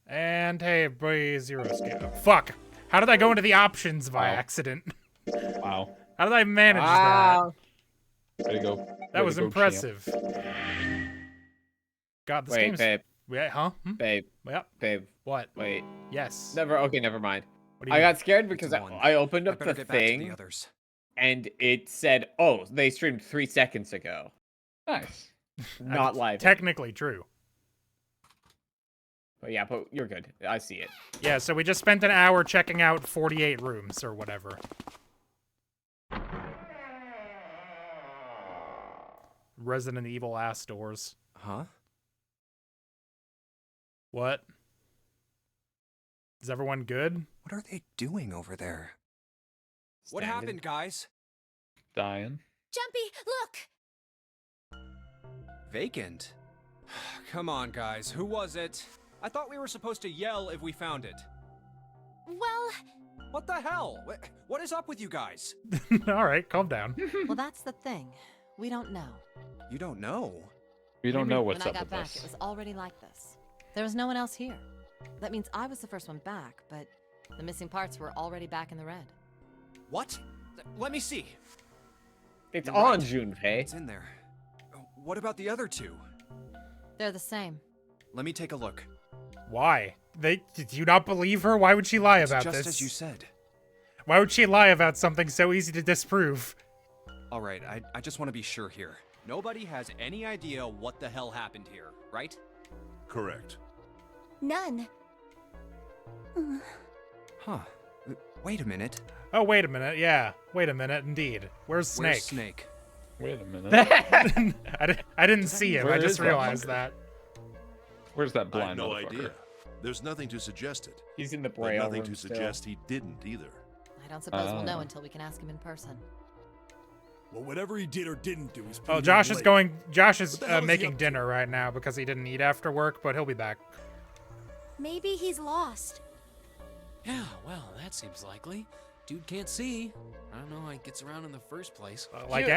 And hey, everybody, zero escape. Oh, fuck! How did I go into the options by accident? Wow. How did I manage that? Way to go. That was impressive. God, this Wait, game's... babe. Wait, huh? Babe. Yep. Babe. What? Wait. Yes. Okay, never mind. What do you I mean? got scared because I opened up the thing and it said, "Oh, they streamed 3 seconds ago." Nice. Not live. Technically true. But yeah, but you're good. I see it. Yeah, so we just spent an hour checking out 48 rooms or whatever. Resident Evil ass doors. Huh? What? Is everyone good? What are they doing over there? What Standing. happened, guys? Dying. Jumpy, look! Vacant. Come on, guys. Who was it? I thought we were supposed to yell if we found it. Well... What the hell? What is up with you guys? Alright, calm down. Well, that's the thing. We don't know. You don't know. We don't know what's when up I got with back, this. it was already like this. There was no one else here. That means I was the first one back, but the missing parts were already back in the red. What? Let me see. It's You're on right. Junpei. It's in there. What about the other two? They're the same. Let me take a look. Why? Did you not believe her? Why would she lie about Just this? as you said. Why would she lie about something so easy to disprove? All right, I just want to be sure here. Nobody has any idea what the hell happened here, right? Correct. None. Huh. Wait a minute. Oh, wait a minute. Yeah. Wait a minute, indeed. Where's Snake? Where's Snake? Wait a minute. I didn't see him. Where I is just that realized fucker? that. Where's that I have blind no motherfucker? idea. There's nothing to suggest it. He's in the But braille nothing room to still. suggest he didn't either. I don't suppose we'll know Ah. until we can ask him in person. Well, whatever he did or didn't do, he's Oh, pretty Josh damn is late. going. Josh is What the hell is he making up to? dinner right now because he didn't eat after work, but he'll be back. Maybe he's lost. Yeah, well, that seems likely. Dude can't see. I don't know how he gets around in the first place. Like Dude,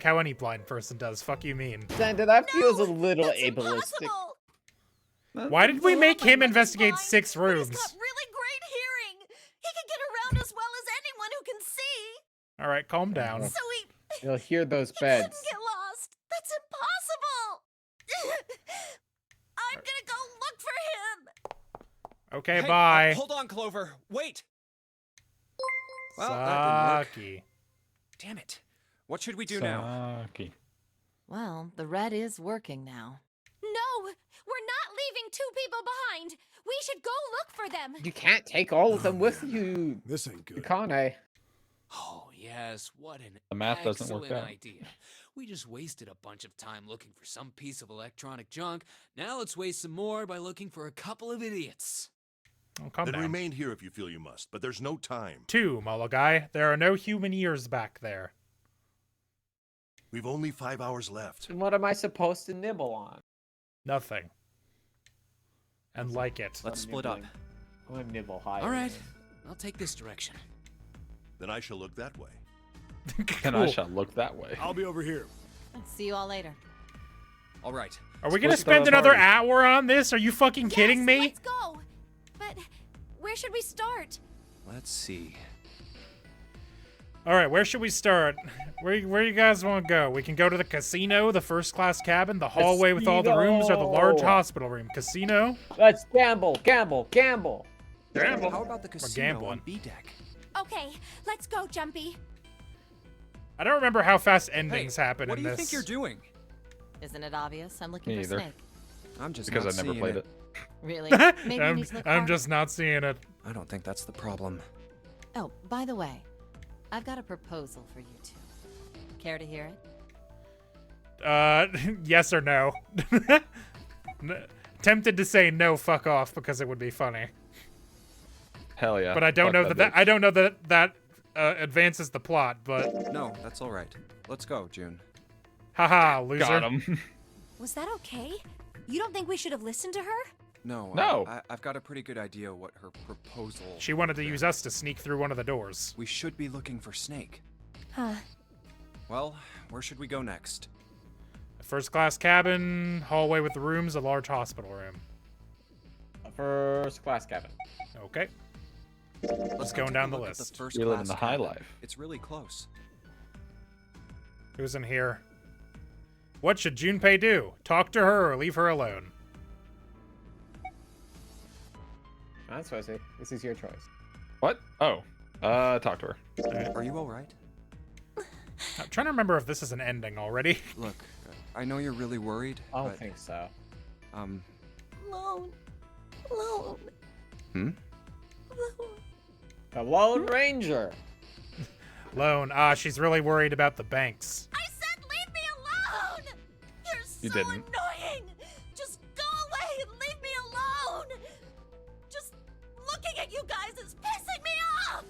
how any blind person does. Fuck you mean? Santa, that feels a little That's ableistic. impossible! Why did we make him My investigate brother's 6 blind, but rooms? He's got really great hearing. He can get around as well as anyone who can see. All right, calm down. So You'll hear those he couldn't beds. get lost. That's impossible. I'm gonna go look for him. Okay, Hey, bye. hold on, Clover. Wait. Well, that didn't Sucky. work. Damn it. What should we do now? Saki. Well, the red is working now. No, we're not leaving 2 people behind. We should go look for them. You can't take all of them with you, This ain't good. Kane. Oh, yes, what an The math doesn't work excellent out. idea. We just wasted a bunch of time looking for some piece of electronic junk. Now let's waste some more by looking for a couple of idiots. Oh, calm Then down. remain here if you feel you must, but there's no time. 2, Mologai. There are no human ears back there. We've only 5 hours left. And what am I supposed to nibble on? Nothing. And like it. Let's split up. I'm gonna nibble higher. All right, I'll take this direction. Then I shall look that way. And I Cool. shall look that way. I'll be over here. See you all later. All right. Are we gonna Split spend the another party. hour on this? Are you fucking kidding Yes, me? Let's go. But where should we start? Let's see. All right, where should we start? Where you guys want to go? We can go to the casino, the first class cabin, the hallway with all the rooms, or the large Casino. hospital room. Casino? Let's gamble, gamble, gamble. How about the casino gambling. on B deck? Okay, let's go, Jumpy. I don't remember how fast Hey, endings happen what in do you this. think you're doing? Isn't it obvious? I'm looking Me for either. Snake. I'm just Because not I never seeing played it. Really? Maybe you need to look I'm harder. just not seeing it. I don't think that's the problem. Oh, by the way, I've got a proposal for you two. Care to hear it? Yes or no? Tempted to say no, fuck off, because it would be funny. Hell yeah. But I don't Fuck know that bitch. I don't know that advances the plot. But No, that's all right. Let's go, June. haha, loser. Got him. Was that okay? You don't think we should have listened to her? No. No. I've got a pretty good idea what her proposal. She wanted to use us to sneak through one of the doors. We should be looking for Snake. Huh. Well, where should we go next? A first class cabin, hallway with the rooms, a large hospital room. First class cabin. Okay. Let's going take down a the look at list. first We live in class the high cabin. life. It's really close. Who's in here? What should Junpei do? Talk to her or leave her alone? That's what I say. This is your choice. What? Oh. Talk to her. Are you all right? I'm trying to remember if this is an ending already. Look, I know you're really worried, I don't but think so. Lone. Lone. Hmm? Lone. The Lone Ranger. Lone. She's really worried about the banks. I said leave me alone! You're so You didn't. annoying! Just go away and leave me alone! Just looking at you guys is pissing me off!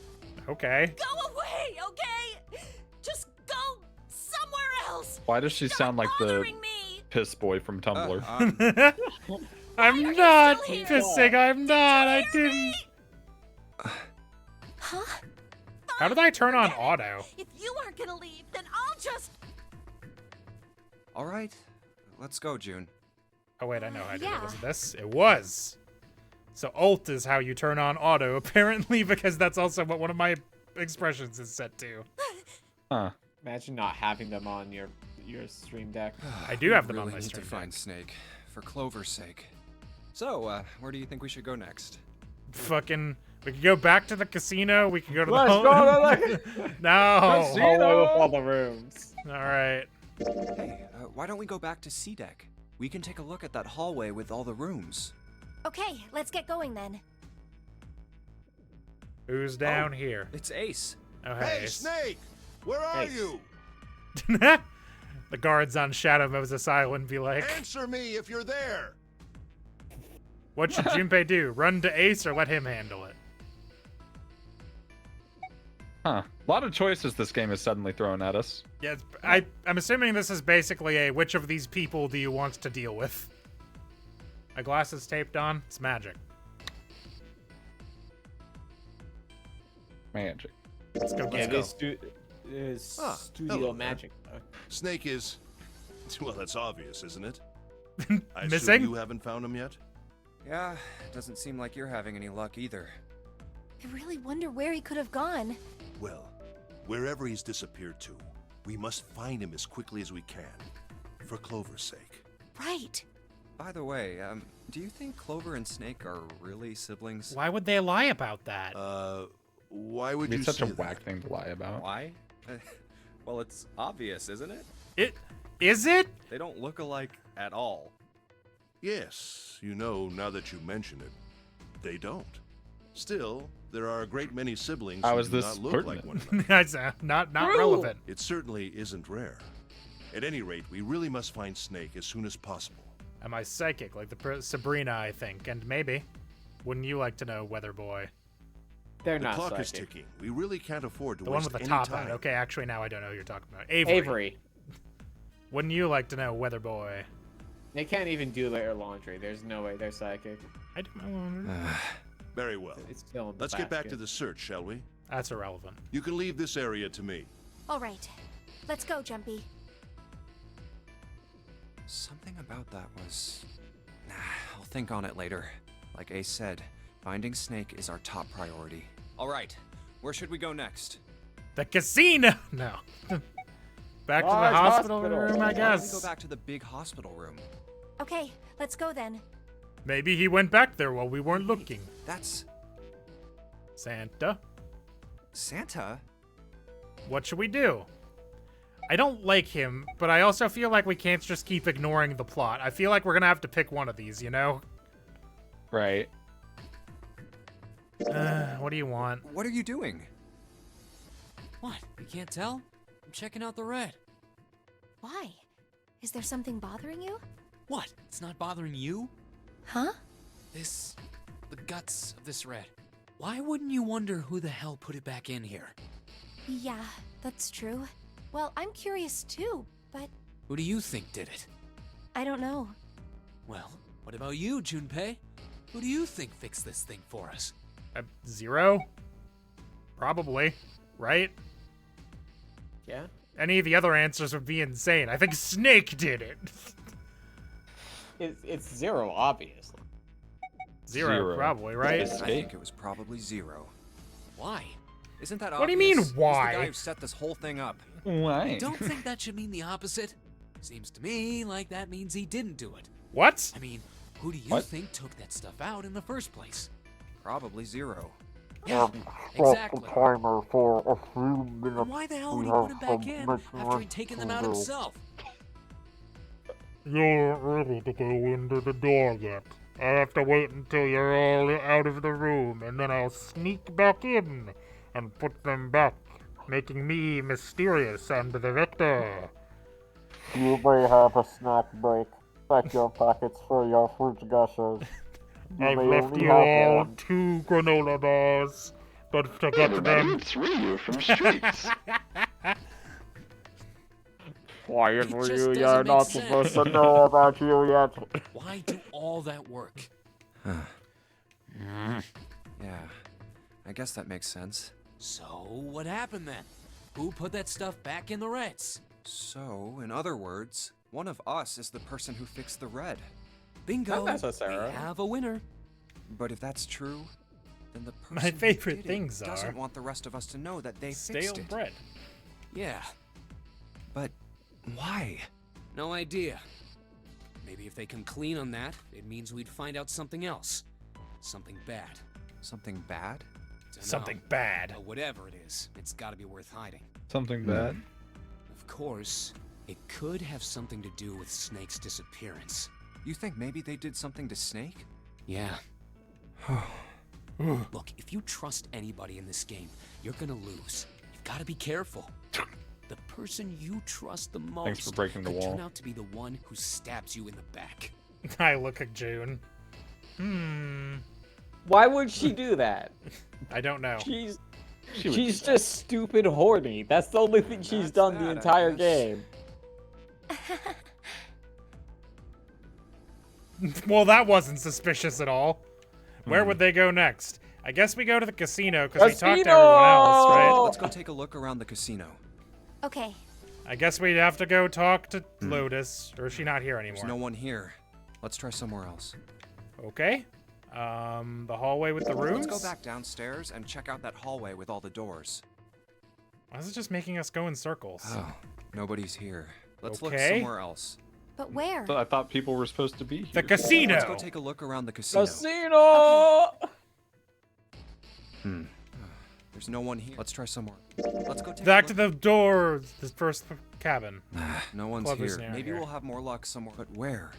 Okay. Go away, okay? Just go somewhere else! Why does she Stop sound like the bothering me! piss boy from Tumblr? I'm are you not still here? pissing. I'm not. I didn't. Huh? How did I turn on Forget it. auto? If you aren't gonna leave, then I'll just... all right. Let's go, June. Oh wait, I know how to do it. Yeah. Was it this? It was. So Alt is how you turn on auto, apparently, because that's also what one of my expressions is set to. Huh. Imagine not having them on your stream deck. I do have them We on really my need stream to find Snake, for Clover's sake. So, where do you think we should go next? Fucking. We could go back to the casino. We could go to the. Let's home- go to the No. hallway with all the rooms. All right. Hey, why don't we go back to C deck? We can take a look at that hallway with all the rooms. Okay, let's get going then. Who's down here? It's Ace. Oh Hey, hey. Snake! Where are Hey. you? The guards on Shadow Moses Island be like, Answer me if you're there. what should Junpei do? Run to Ace or let him handle it? Huh. A lot of choices this game is suddenly throwing at us. Yeah, I'm assuming this is basically a which of these people do you want to deal with? My glasses taped on? It's magic. Magic. Let's go Yeah, get this is Ah, studio hello there. magic. Snake is... Well, that's obvious, isn't it? I assume Missing? you haven't found him yet? Yeah, doesn't seem like you're having any luck either. I really wonder where he could have gone. Well, wherever he's disappeared to, we must find him as quickly as we can. For Clover's sake. Right. By the way, do you think Clover and Snake are really siblings? Why would they lie about that? Why would you It's such say a that? whack thing to lie about. Why? Well, it's obvious, isn't it? Is it? They don't look alike at all. Yes, you know, now that you mention it, they don't. Still, there are a great many siblings How who is do this not look like pertinent? one another. That's not relevant. It certainly isn't rare. At any rate, we really must find Snake as soon as possible. Am I psychic like the Sabrina, I think? And maybe. Wouldn't you like to know, Weather Boy? They're The not clock is psychic. ticking. We really can't afford to The one waste with the any top time. hat. Okay, actually, now I don't know who you're talking about. Avery. Avery. Wouldn't you like to know, Weather Boy? They can't even do their laundry. There's no way they're psychic. I do my laundry. Very well. It's still in the Let's get back to basket. the search, shall we? That's irrelevant. You can leave this area to me. All right. Let's go, Jumpy. Something about that was... Nah, I'll think on it later. Like Ace said, finding Snake is our top priority. All right, where should we go next? The casino! No. Back to the Large hospital hospital. room, I Why don't we guess. go back to the big hospital room? Okay, let's go then. Maybe he went back there while we weren't looking. That's... Santa, Santa? what should we do? I don't like him, but I also feel like we can't just keep ignoring the plot. I feel like we're gonna have to pick one of these, you know? Right. What do you want? What are you doing? What? You can't tell? I'm checking out the red. Why? Is there something bothering you? What? It's not bothering you? Huh? The guts of this red. Why wouldn't you wonder who the hell put it back in here? Yeah, that's true. Well, I'm curious too, but Who do you think did it? I don't know. Well, what about you, Junpei? Who do you think fixed this thing for us? Zero? Probably. Right? Yeah. Any of the other answers would be insane. I think Snake did it. It's zero, obviously. Zero, probably, right? I think it was probably 0. Why? Isn't that What do you obvious? mean, He's why? the guy who set this whole thing up. Why? Don't think that should mean the opposite. Seems to me like that means he didn't do it. What? I mean, who do you What? think took that stuff out in the first place? Probably 0. Yeah, exactly. timer for a few Then minutes. why the hell would he put him back in after he'd taken them out himself? You're not ready to go into the door yet. I have to wait until you're all out of the room, and then I'll sneak back in and put them back, making me mysterious and the victor. You may have a snack break. Check your pockets for your fruit gushers. I've left you all 2 granola bars, but to get them... from streets. Quiet It with just you, doesn't you're make not sense. supposed to know about you yet. Why do all that work? Yeah, I guess that makes sense. So, what happened then? Who put that stuff back in the Reds? So, in other words, one of us is the person who fixed the red. Bingo! Not necessarily. We have a winner. But if that's true, then the person My who favorite did it things doesn't are want the rest of us to know that they stale fixed it. bread. Yeah, But why? no idea. Maybe if they come clean on that, it means we'd find out something else. Something bad. Something bad? Dunno. Something bad. But whatever it is, it's gotta be worth hiding. Something bad. Of course, it could have something to do with Snake's disappearance. You think maybe they did something to Snake? Yeah. Look, if you trust anybody in this game, you're gonna lose. You've gotta be careful. The person you trust the most Thanks for breaking the could wall. turn out to be the one who stabs you in the back. I look at June. Why would she do that? I don't know. She's would she's do that. just stupid horny. That's the only thing she's That's done the bad, I entire guess. game. Well, that wasn't suspicious at all. Where would they go next? I guess we go to the casino because we talked to everyone else, right? Let's go take a look around the casino. Okay. I guess we'd have to go talk to Lotus, or is she not here There's anymore? no one here. Let's try somewhere else. Okay. The hallway with the rooms? Let's go back downstairs and check out that hallway with all the doors. Why is it just making us go in circles? Oh, nobody's here. Let's look Okay. somewhere else. But where? So I thought people were supposed to be here. The casino! Let's go take a look around the casino. Casino! There's no one here. Let's try somewhere. Let's go take Back a to look. the door, the first cabin. No one's Clever's here. not Maybe here. we'll have more luck somewhere. But where?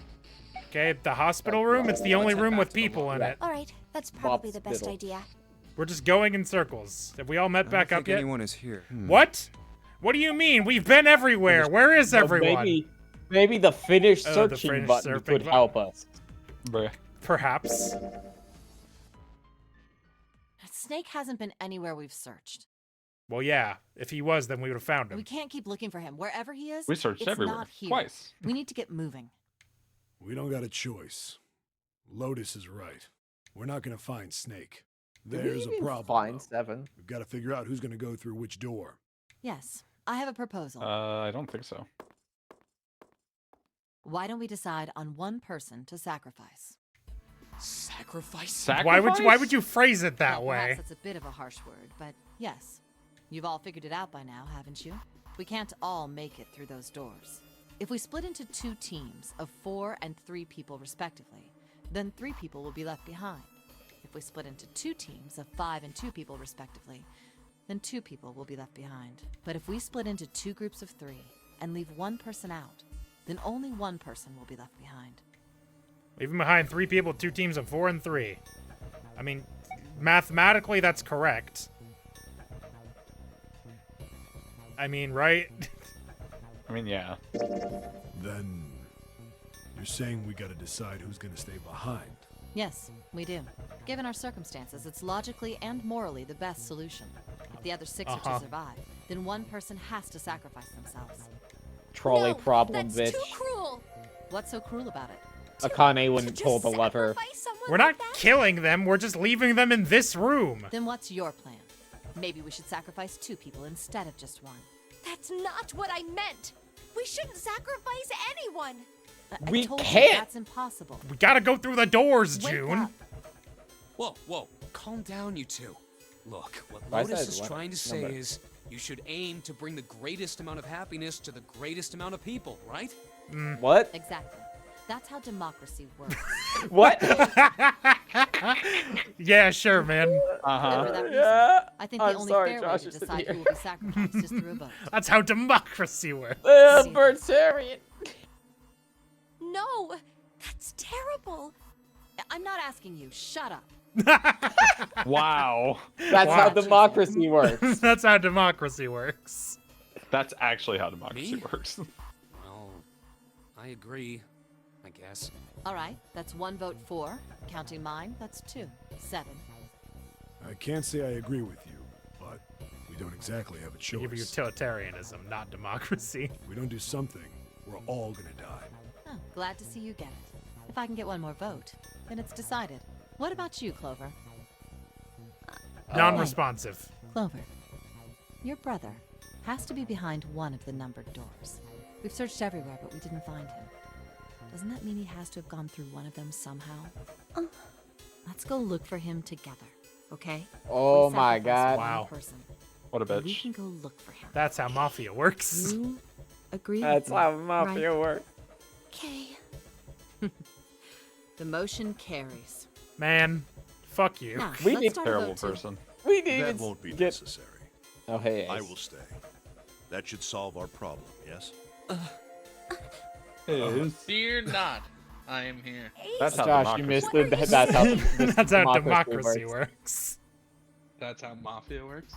Okay, the hospital room, it's the only head room back with to the people in lobby. it. All right, that's probably Bob's the best Fiddle. idea. We're just going in circles. Have we all met I back don't up think yet? anyone is here. What? What do you mean? We've been everywhere. Where is Well, everyone? maybe the finish Oh, the searching finish button surfing could button. help us. Bruh. Perhaps. Snake hasn't been anywhere we've searched. Well, yeah. If he was, then we would have found We him. can't keep looking for him. Wherever he is, We searched it's everywhere. not here. Twice. We need to get moving. We don't got a choice. Lotus is right. We're not gonna find Snake. There's a problem. Fine, though. 7. We've got to figure out who's gonna go through which door. Yes, I have a proposal. I don't think so. Why don't we decide on one person to sacrifice? Sacrifice? Why would you phrase it that Well, way? perhaps that's a bit of a harsh word, but yes. You've all figured it out by now, haven't you? We can't all make it through those doors. If we split into 2 teams of 4 and 3 people respectively, then 3 people will be left behind. If we split into 2 teams of 5 and 2 people respectively, then 2 people will be left behind. But if we split into 2 groups of 3 and leave 1 person out, then only 1 person will be left behind. Leaving behind 3 people, 2 teams of 4 and 3. I mean, mathematically, that's correct. I mean, right? I mean, yeah. Then you're saying we got to decide who's gonna stay behind. Yes, we do. Given our circumstances, it's logically and morally the best solution. If the other 6 are to survive, then 1 person has to sacrifice themselves. Trolley No, problem, that's bitch. too cruel. What's so cruel about it? Akane wouldn't To pull just the lever. sacrifice someone We're like not that? killing them, we're just leaving them in this room. Then what's your plan? Maybe we should sacrifice 2 people instead of just 1. That's not what I meant. We shouldn't sacrifice anyone. I We told you can't. that's impossible. We gotta go through the doors, Wake June. up. Whoa. Calm down, you two. Look, what Why is Lotus that is one trying to say number? is you should aim to bring the greatest amount of happiness to the greatest amount of people, right? What? Exactly. That's how democracy works. What? Yeah, sure, man. Uh-huh. For that reason, Yeah. I think the I'm only sorry, fair Josh, way it's to in decide here. who will be sacrificed is through a vote. That's how democracy works. Libertarian. No, that's terrible. I'm not asking you. Shut up. Wow. That's how democracy works. That's how democracy works. That's actually how democracy Me? works. Well, I agree, I guess. All right, that's 1 vote for. Counting mine, that's 2. 7. I can't say I agree with you, but we don't exactly have a You give choice. utilitarianism, not democracy. If we don't do something, we're all gonna die. Oh, glad to see you get it. If I can get one more vote, then it's decided. What about you, Clover? Non-responsive. Clover, your brother has to be behind one of the numbered doors. We've searched everywhere, but we didn't find him. Doesn't that mean he has to have gone through one of them somehow? Let's go look for him together, okay? Oh We my sacrifice God. one Wow. person, What a and we bitch. can go look for him. That's how mafia works. You agree? That's with me, how mafia right? works. Okay. The motion carries. Man, fuck you. Now, We let's need start a Terrible vote, too. person. We didn't That even won't be get... necessary. Oh, hey, I Ace. will stay. That should solve our problem, yes? Fear not. I am here. That's how Josh, you democracy missed What the, are you that's how, saying? That's how democracy democracy works. works. That's how mafia works.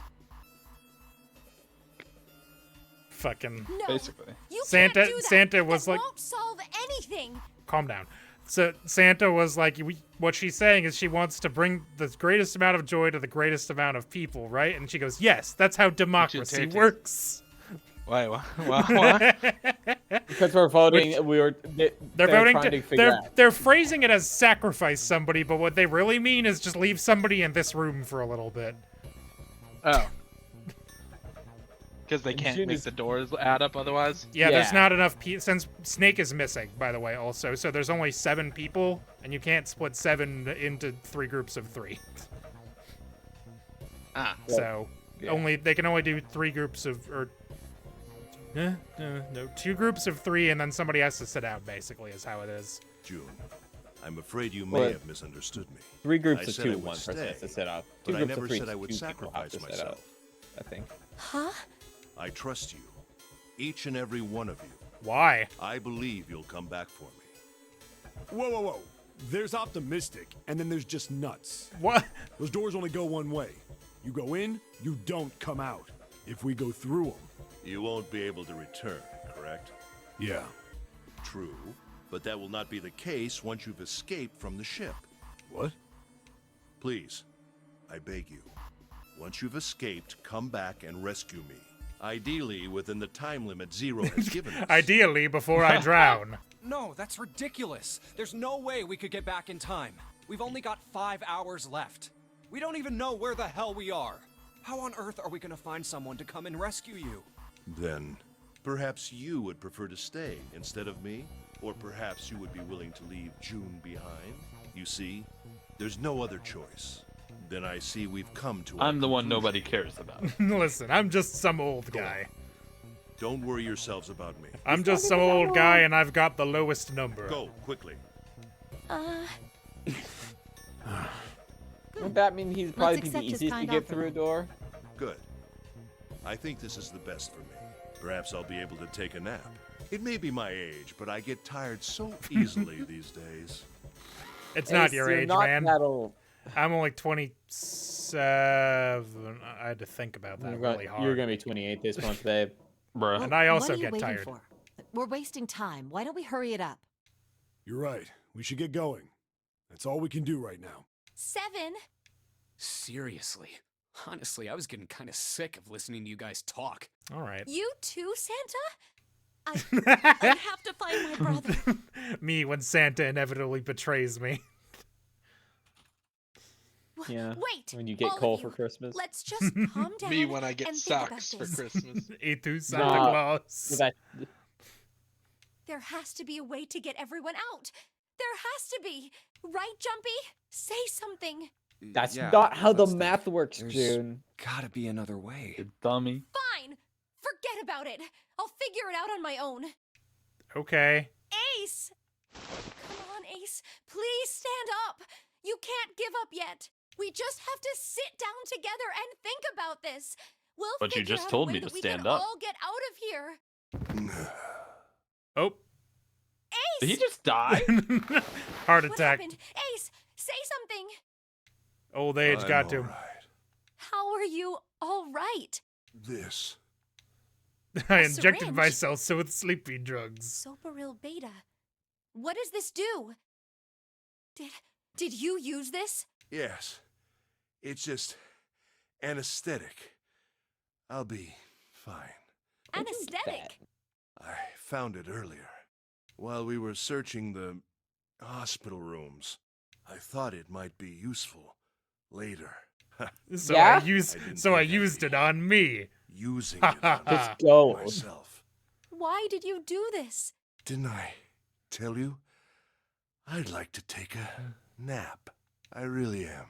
Fucking No, Basically. you Santa- can't do that. Santa was That like- won't solve anything. calm down. So Santa was like, what she's saying is she wants to bring the greatest amount of joy to the greatest amount of people, right? And she goes, yes, that's how democracy Utilitarian. works. Wait, what? because we're voting. We were. They're voting trying to to, figure out. they're phrasing it as sacrifice somebody, but what they really mean is just leave somebody in this room for a little bit. Oh. Because they And can't June make is- the doors add up otherwise? Yeah, there's Yeah. not enough since Snake is missing, by the way, also. So there's only 7 people, and you can't split 7 into 3 groups of 3. Ah. So Yeah. they can only do 3 groups of no, 2 groups of 3, and then somebody has to sit out. Basically, is how it is. June, I'm afraid you may What? have misunderstood me. 3 groups I of said I 2, would 1 person has stay, to sit up. 2 but I groups never of 3, said I would 2 people have sacrifice to sit myself. up, I think. Huh? I trust you, each and every one of you. Why? I believe you'll come back for me. Whoa, whoa, whoa. There's optimistic, and then there's just nuts. What? Those doors only go one way. You go in, you don't come out. If we go through them. You won't be able to return, correct? Yeah. True, but that will not be the case once you've escaped from the ship. What? Please, I beg you. Once you've escaped, come back and rescue me. Ideally, within the time limit Zero has given us. Ideally, before I drown. No, that's ridiculous. There's no way we could get back in time. We've only got 5 hours left. We don't even know where the hell we are. How on earth are we gonna find someone to come and rescue you? Then, perhaps you would prefer to stay instead of me? Or perhaps you would be willing to leave June behind? You see, there's no other choice. Then I see we've come to our I'm the one conclusion. nobody cares about. Listen, I'm just some old guy. Don't worry yourselves about me. I'm just some old guy, and I've got the lowest number. Go, quickly. Would that mean he'd probably be the accept his easiest to kind get offer through a then. door? Good. I think this is the best for me. Perhaps I'll be able to take a nap. It may be my age, but I get tired so easily these days. It's not Ace, your you're age, not man. that old. I'm only 27. I had to think about that really hard. You're gonna be 28 this month, babe. Bruh. And I also what are you get waiting tired. For? We're wasting time. Why don't we hurry it up? You're right. We should get going. That's all we can do right now. 7. Seriously. Honestly, I was getting kind of sick of listening to you guys talk. All right. You too, Santa? I have to find my brother. Me when Santa inevitably betrays me. Yeah. Wait. When you get all of coal you, for Christmas. Let's just calm down. Me when I get and think about socks for this. Christmas. Et tu, Santa Nah. Claus. That, There has to be a way to get everyone out. There has to be. Right, Jumpy? Say something. That's Yeah, not how the let's think. math works, There's June. gotta be another way. You dummy. Fine. Forget about it. I'll figure it out on my own. Okay. Ace! Come on, Ace. Please stand up. You can't give up yet. We just have to sit down together and think about this. We'll But you figure just out a told way me to that we stand can up. all get out of here. Oh. Did he Ace! just die? Heart What attack. happened? Ace, say something. Old age I'm got to all him. right. How are you all right? This. I A injected syringe? myself so with sleepy drugs. Soparil beta. What does this do? Did you use this? Yes. It's just anesthetic. I'll be fine. Anesthetic. I found it earlier. While we were searching the hospital rooms. I thought it might be useful later. So Yeah? I didn't I think I'd used be it on me. Using it on Just go. myself. Why did you do this? Didn't I tell you? I'd like to take a nap. I really am.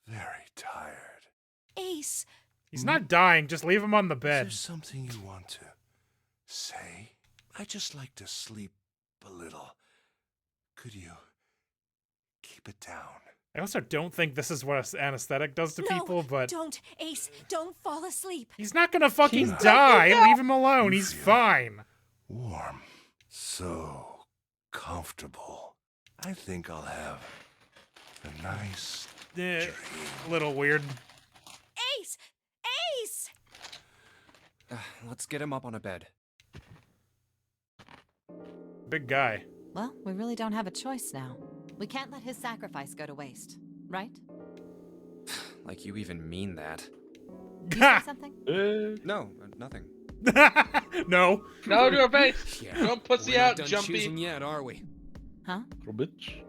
Very tired. Ace, He's not dying. Just leave him on the Is bed. there something you want to say? I just like to sleep a little. Could you keep it down? I also don't think this is what anesthetic does to no, people, but don't, Ace, don't fall asleep. he's not gonna fucking He's- die. Leave him alone. You He's feel- fine. Warm. So comfortable. I think I'll have a nice Eh, dream. a little weird. Ace! Ace! Let's get him up on a bed. Big guy. Well, we really don't have a choice now. We can't let his sacrifice go to waste, right? Like you even mean that. You say something? No, nothing. No. No to her face. Yeah. Don't pussy we're not out, done Jumpy. choosing yet, are we? Huh? Little bitch.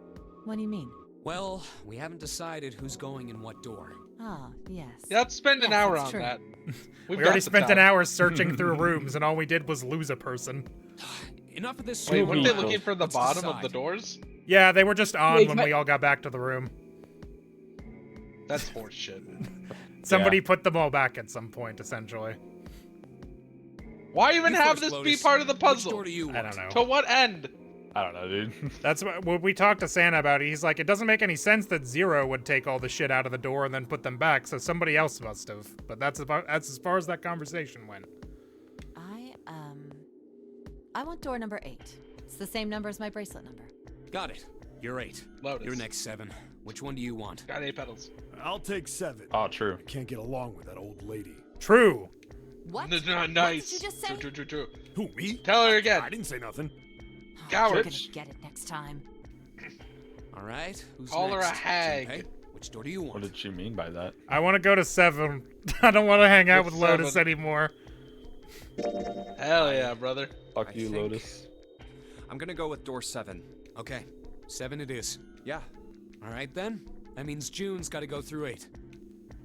What do you mean? Well, we haven't decided who's going in what door. Ah, yes. Yeah, let's spend an Yes, hour that's on true. that. We We've already got the spent an time. hour searching through rooms, and all we did was lose a person. Enough of this. Wait, weren't they screwball. looking for the Let's bottom of the decide. doors? Yeah, they were just on Wait, when but- we all got back to the room. That's horseshit. Somebody put them all back at some point, essentially. Why even You have first, this be Lotus. part of the Which puzzle? door do you I want? don't know. To what end? I don't know, dude. That's what when we talked to Santa about it. He's like, it doesn't make any sense that Zero would take all the shit out of the door and then put them back. So somebody else must have. But that's as far as that conversation went. I want door number 8. It's the same number as my bracelet number. Got it. You're 8. Lotus. You're next 7. Which one do you want? Got 8 pedals. I'll take 7. Oh, true. I can't get along with that old lady. True. What? Nice. What did you just say? True. Who, me? Tell her again. I didn't say nothing. Oh, Coward. You're gonna get it next time. All right. Who's Call her a next? hag. Junpei, which door do you What want? did she mean by that? I want to go to 7. I don't want to hang out What's with Lotus 7? anymore. Hell yeah, brother. Fuck I you, think- Lotus. I'm gonna go with door 7. Okay. 7 it is. Yeah. All right then. That means June's got to go through 8.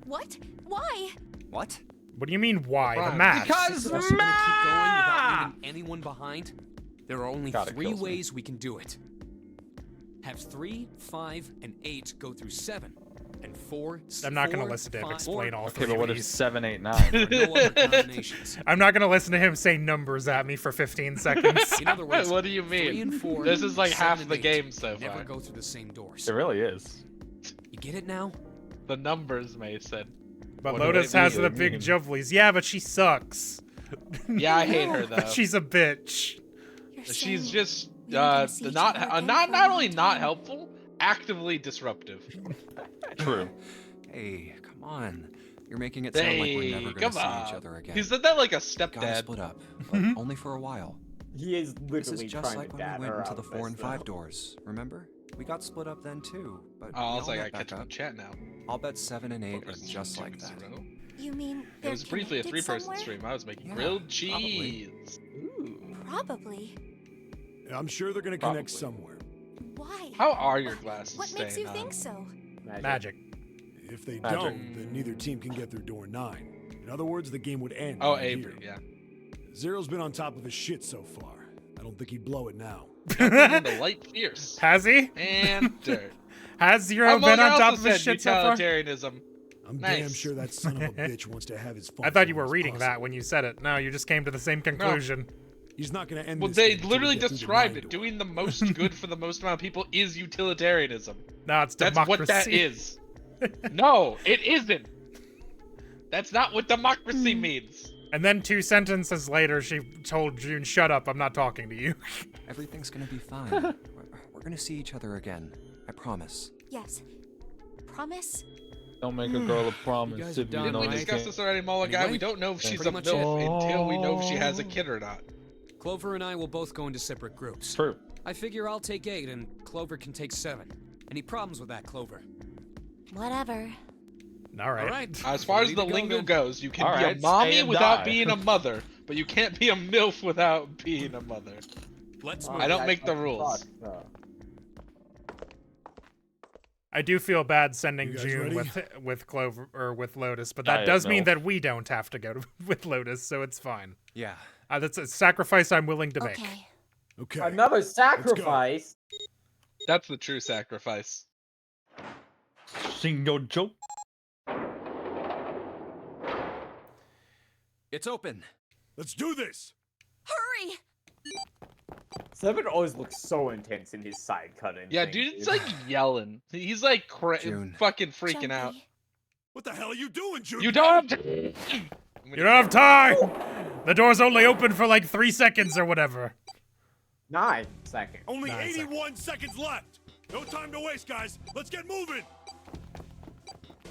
What? Why? What? What do you mean, why? The Right. math. Because So we're gonna keep going without leaving anyone behind? There are only God, it 3 kills me. ways we can do it. Have 3, 5, and 8 go through 7, and 4. I'm not going to 4, listen to him 5, explain all Okay, 3 but of what if these. 7, 8, 9? No other combinations. I'm not going to listen to him say numbers at me for 15 seconds. In other words, What do you 3 mean? and 4. This is like 7 half and the 8 game so never far. go through the same doors. It really is. You get it now? The numbers, Mason. But What do Lotus they has mean? the big juvelies. Yeah, but she sucks. Yeah, I hate her though. She's a bitch. You're She's saying just you're gonna see each not other again not for a not long only not time. helpful, actively disruptive. True. Hey, come on. You're making it sound like we're Hey, never come gonna see on. each other again. He said that like a Gotta stepdad. split up, but only for a while. He is This is literally just trying like to when dad we her went into out the of 4 and this, 5 though. doors. Remember? We got split up then too, but Oh, I we was all like, I met back catch the up. chat now. I'll bet 7 and 8 are Focus just like that. 2-0. You mean It they're was briefly a connected 3-person somewhere? stream. I was making Yeah, grilled probably. cheese. Ooh. Probably. I'm sure they're gonna connect Probably. somewhere. Why? How are your glasses What makes you staying think on? so? Magic. If they Magic. don't, then neither team can get through door 9. In other words, the game would end. Oh, right Avery, here. yeah. Zero's been on top of his shit so far. I don't think he'd blow it now. The light fierce. Has he? And dirt. Has Zero Among been on also top of his said shit so far? utilitarianism. I'm Nice. damn sure that son of a bitch wants to have his fun. I thought you for were as reading that possible. when you said it. No, you just came to the same conclusion. He's not going to end Well, this they game until we literally get through the described mine it. door. Doing the most good for the most amount of people is utilitarianism. No, it's That's democracy. what that is. No, it isn't. That's not what democracy means. And then 2 sentences later, she told June, "Shut up, I'm not talking to you." Everything's gonna be fine. We're gonna see each other again. I promise. Yes. Promise? Don't make a girl a You promise guys if are you done, Didn't we know right? you discuss can't. this already, Mullah guy? Anyway, We don't know if that's she's a pretty much MILF it. until we know if she has a kid or not. Clover and I will both go into separate groups. True. I figure I'll take 8 and Clover can take 7. Any problems with that, Clover? Whatever. All right. All right. As far as ready the to go lingo then. goes, you can All be right, a stay mommy and without die. being a mother, but you can't be a MILF without being a mother. Let's I don't make the rules. I do feel bad sending You guys June ready? with Clover or with Lotus, but I that have does mean no. that we don't have to go with Lotus, so it's fine. Yeah. That's a sacrifice I'm willing to make. Okay. Okay. Another sacrifice. That's the true sacrifice. Single joke. It's open. Let's do this. Hurry! Seven always looks so intense in his side cutting. Yeah, dude's like yelling. He's like June. fucking freaking out. Jumpy. What the hell are you doing, Jude? You don't have to. You don't have time! The door's only open for like 3 seconds or whatever. 9 seconds. Only 9 81 seconds left. No time to waste, guys. Let's get moving.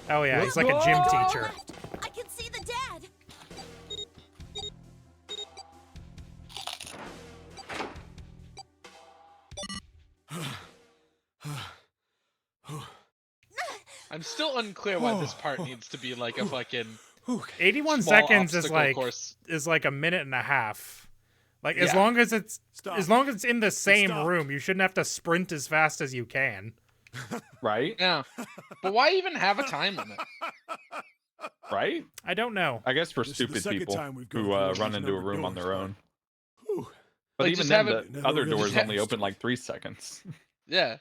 Oh yeah, he's like a gym Door teacher. left. I can see the dad. I'm still unclear why this part needs to be like a fucking 81 small seconds is obstacle like course. a minute and a half. Like as Yeah. long as it's Stop. as long as it's in the same Stop. room, you shouldn't have to sprint as fast as you can. Right? Yeah. But why even have a time limit? Right? I don't know. I guess for This is the stupid second people time we've gone who through all run these into a numbered room on doors, their but- own. Whew. But Like, even just then, have it- the Never other really doors only passed. open like 3 seconds. Yeah.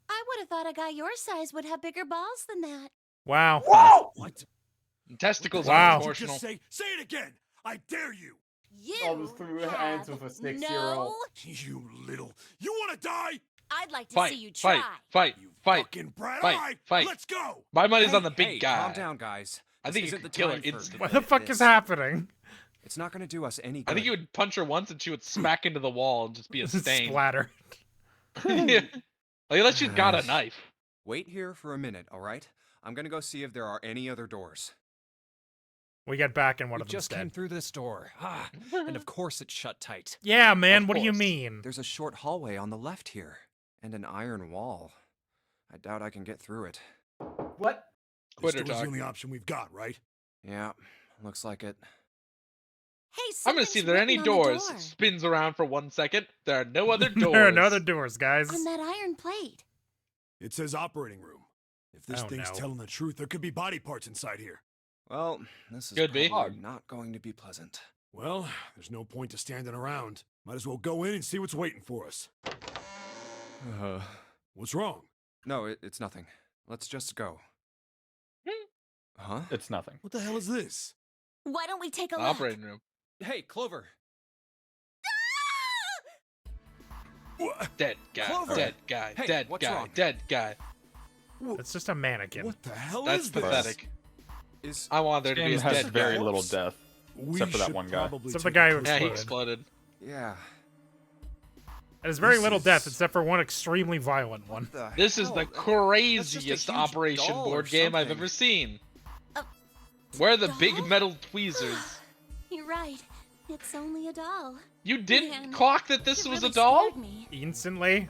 I would have thought a guy your size would have bigger balls than that. Wow. Whoa! What? Testicles Wow. are Did you proportional. just say it again. I dare you. You Almost threw her hands have with a 6-year-old. no. You little. You want to die? I'd like to Fight, see you try. fight, You fight. fucking brat. Fight, All right, fight. let's go. My money's on the Hey, big guy. calm down, guys. I This think you isn't could the kill her time for instantly. What the fuck is this. happening? It's not gonna do us any good. I think you would punch her once and she would smack into the wall and just be a stain. Splatter. Yeah. Like, unless she's got a knife. Wait here for a minute, all right? I'm gonna go see if there are any other doors. We get back and one We of them's just came dead. through this door. Ah, and of course it's shut tight. Yeah, man. Of What do you course. mean? There's a short hallway on the left here, and an iron wall. I doubt I can get through it. What? This Quitter door's the talk. only option we've got, right? Yeah, looks like it. Hey, I'm gonna see if something's there are any written on the doors. door. Spins around for 1 second. There are no other doors. There are no other doors, guys. On that iron plate. It says operating room. If this Oh, thing's no. telling the truth, there could be body parts inside here. Well, this is Could be. probably not going to be pleasant. Well, there's no point to standing around. Might as well go in and see what's waiting for us. What's wrong? No, it's nothing. Let's just go. Huh? It's nothing. What the hell is this? Why don't we take a look? Operating room. Hey, Clover. What? Dead guy. Clover! Dead guy. Hey, dead what's guy. wrong? Dead guy. It's just a mannequin. What the hell That's is this? pathetic. Is I want there This to be game a has dead very guy. little death. We Except for that should one guy. probably Except the take guy a who closer Yeah, he look. exploded. yeah. There's very This little death is- except for one extremely violent one. This is the That's just a craziest huge Operation doll or board game I've something. ever seen. A Where are the big doll? metal tweezers? You're right. It's only a doll. You didn't Man, clock that this it was really a doll? scared me. Instantly.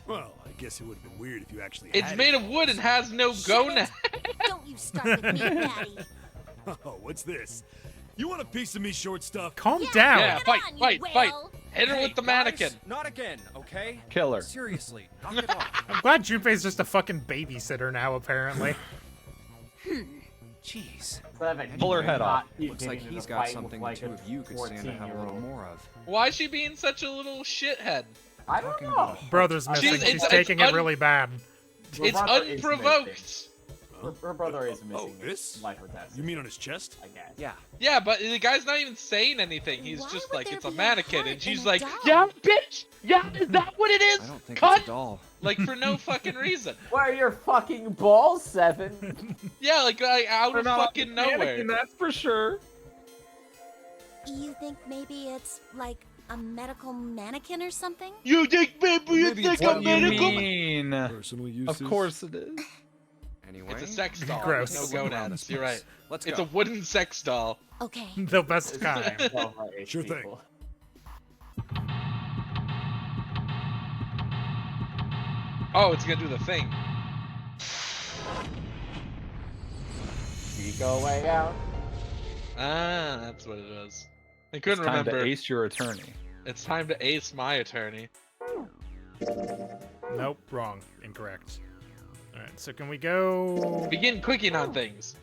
Well, I guess it would have been weird if you actually It's had made it. of wood and has no Shut gonad. it. Don't you start with me, Daddy. Oh, what's this? You want a piece of me, short stuff? Calm Yeah, down. Yeah, Get fight, on, you fight, fight. whale. Hit her Hey, with the guys, mannequin. Not again, okay? Kill her. Seriously, knock it off. I'm glad Junpei's just a fucking babysitter now, apparently. Jeez. 7. Pull her head off. Looks like he's got something the two of you could stand to have a little more of. Why is she being such a little shithead? I don't Talking know. about a Brother's missing. She's- She's it's taking it really bad. It's unprovoked. Her brother is missing. this? Life or death. You mean on his chest? I guess. Yeah. Yeah, but the guy's not even saying anything. He's Why just would like, there it's a be a mannequin, heart and she's in a like, doll? yeah, bitch! Yeah, is that what it is? I don't think Cut! it's a doll. Like, for no fucking reason. Where are your fucking balls, Seven? Yeah, like out of fucking nowhere. Mannequin, that's for sure. You think maybe it's like a medical mannequin or something? You think maybe it's Maybe like it's a what What do you medical... mean? Personal uses? Of course it is. Anyway. It's a sex doll. Gross. There's no gonads. You're right. Let's It's go. a wooden sex doll. Okay. The best kind. Sure thing. Oh, it's gonna do the thing. You go way out. Ah, that's what it is. I couldn't Time remember. to ace your attorney. It's time to ace my attorney. Nope, wrong. Incorrect. Alright, so can we go... Begin clicking on things.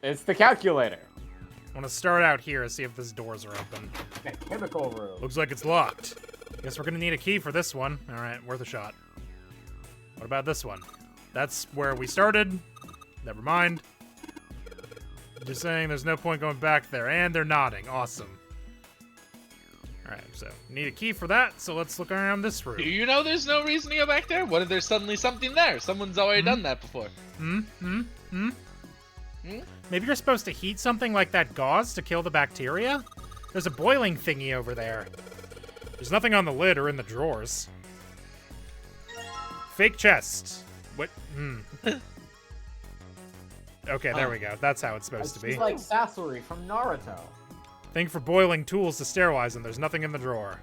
It's the calculator. I want to start out here and see if these doors are open. The chemical room. Looks like it's locked. Guess we're gonna need a key for this one. Alright, worth a shot. What about this one? That's where we started. Never mind. Just saying there's no point going back there. And they're nodding. Awesome. Alright, so need a key for that, so let's look around this room. Do you know there's no reason to go back there? What if there's suddenly something there? Someone's already done that before. Maybe you're supposed to heat something like that gauze to kill the bacteria? There's a boiling thingy over there. There's nothing on the lid or in the drawers. Fake chest. What? Okay, there we go. That's how it's supposed to be. It's like Sasori from Naruto. Think for boiling tools to sterilize them. There's nothing in the drawer.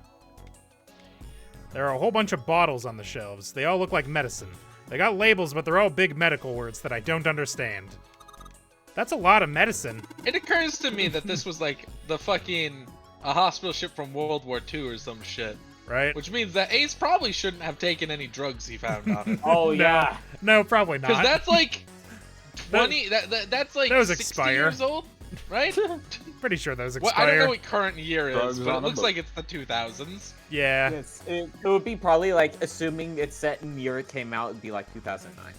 There are a whole bunch of bottles on the shelves. They all look like medicine. They got labels, but they're all big medical words that I don't understand. That's a lot of medicine. It occurs to me that this was like the fucking a hospital ship from World War II or some shit. Right? Which means that Ace probably shouldn't have taken any drugs he found on it. Oh, yeah. No, probably not. Because that's like 20. That's like those 60 expire. years old, right? Pretty sure those Well, expire. I don't know what current year Drugs is, but on it looks them. like it's the 2000s. Yeah. Yes, it would be probably like, assuming it's set in the year it came out, it'd be like 2009.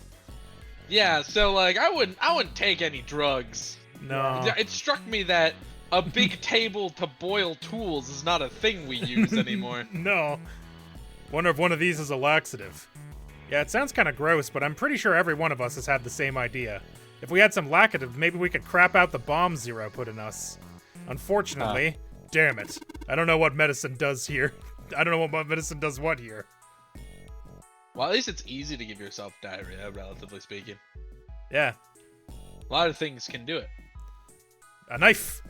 Yeah, so like I wouldn't take any drugs. No. It struck me that a big table to boil tools is not a thing we use anymore. No. Wonder if one of these is a laxative. Yeah, it sounds kind of gross, but I'm pretty sure every one of us has had the same idea. If we had some laxative, maybe we could crap out the bomb Zero put in us. Unfortunately, damn it. I don't know what medicine does here. I don't know what medicine does what here. Well, at least it's easy to give yourself diarrhea, relatively speaking. Yeah. A lot of things can do it. A knife.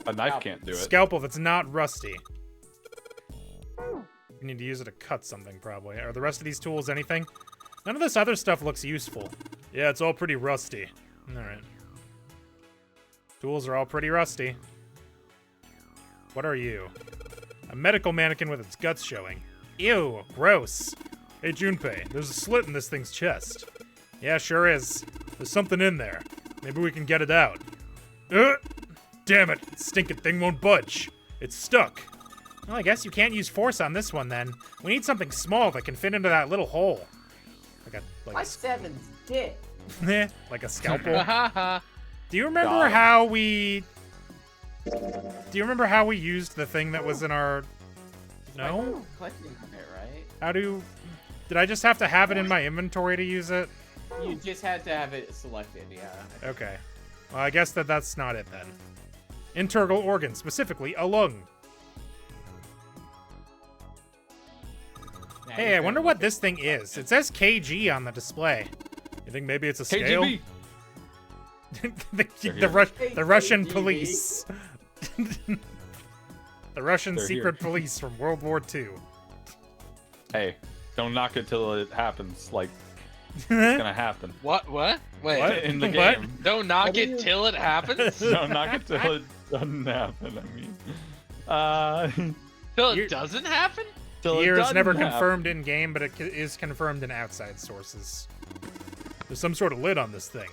A knife can't do it. Scalpel that's not rusty. You need to use it to cut something, probably. Are the rest of these tools anything? None of this other stuff looks useful. Yeah, it's all pretty rusty. Alright. Tools are all pretty rusty. What are you? A medical mannequin with its guts showing. Ew, gross. Hey, Junpei, there's a slit in this thing's chest. Yeah, sure is. There's something in there. Maybe we can get it out. Damn it, stinking thing won't budge. It's stuck. Well, I guess you can't use force on this one, then. We need something small that can fit into that little hole. My Seven's dick. Like a scalpel. Haha. Do you remember how we... Do you remember how we used the thing that was in our... No? Clicking on it, right? How do... Did I just have to have it in my inventory to use it? You just had to have it selected, yeah. Okay. Well, I guess that's not it, then. Integral organ, specifically a lung. Hey, I wonder what this thing is. It says KG on the display. You think maybe it's a scale? KGB. the Russian police. The Russian They're secret here. police from World War II. Hey, don't knock it till it happens. Like, it's gonna happen. What? Wait. What? In the What? game. Don't knock it till it happens? Don't knock it till it doesn't happen, I mean. Till it doesn't happen? Till The it year is doesn't never happen. confirmed in-game, but it is confirmed in outside sources. There's some sort of lid on this thing.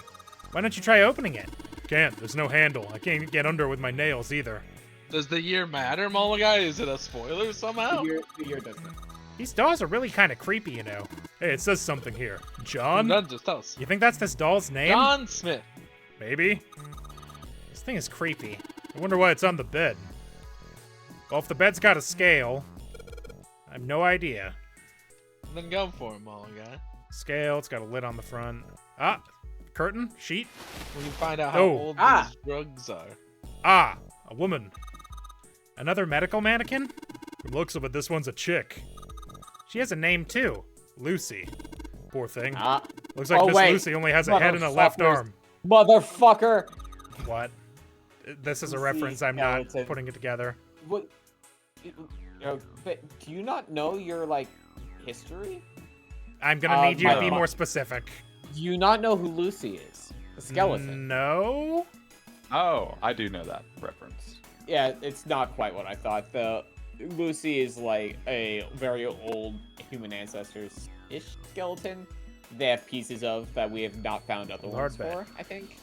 Why don't you try opening it? Can't. There's no handle. I can't get under with my nails either. Does the year matter, Mulligan? Is it a spoiler somehow? The year doesn't. These dolls are really kind of creepy, you know. Hey, it says something here. John? None, just tell us. You think that's this doll's name? John Smith. Maybe. This thing is creepy. I wonder why it's on the bed. Well, if the bed's got a scale, I have no idea. Then go for him, all guy. Scale, it's got a lid on the front. Ah, curtain, sheet. We can find out how Oh. old Ah. these drugs are. Ah, a woman. Another medical mannequin? From the looks of it, this one's a chick. She has a name too, Lucy. Poor thing. Looks like Oh, Miss wait. Lucy only has a head and a left Motherfuckers. arm. Motherfucker! What? This is a Lucy reference. I'm not skeleton. putting it together. What? But do you not know your, like, history? I'm gonna need you to be my- more specific. Do you not know who Lucy is? The skeleton. No. Oh, I do know that reference. Yeah, it's not quite what I thought. Lucy is like a very old human ancestors-ish skeleton. They have pieces of that we have not found other ones Lord for, I think.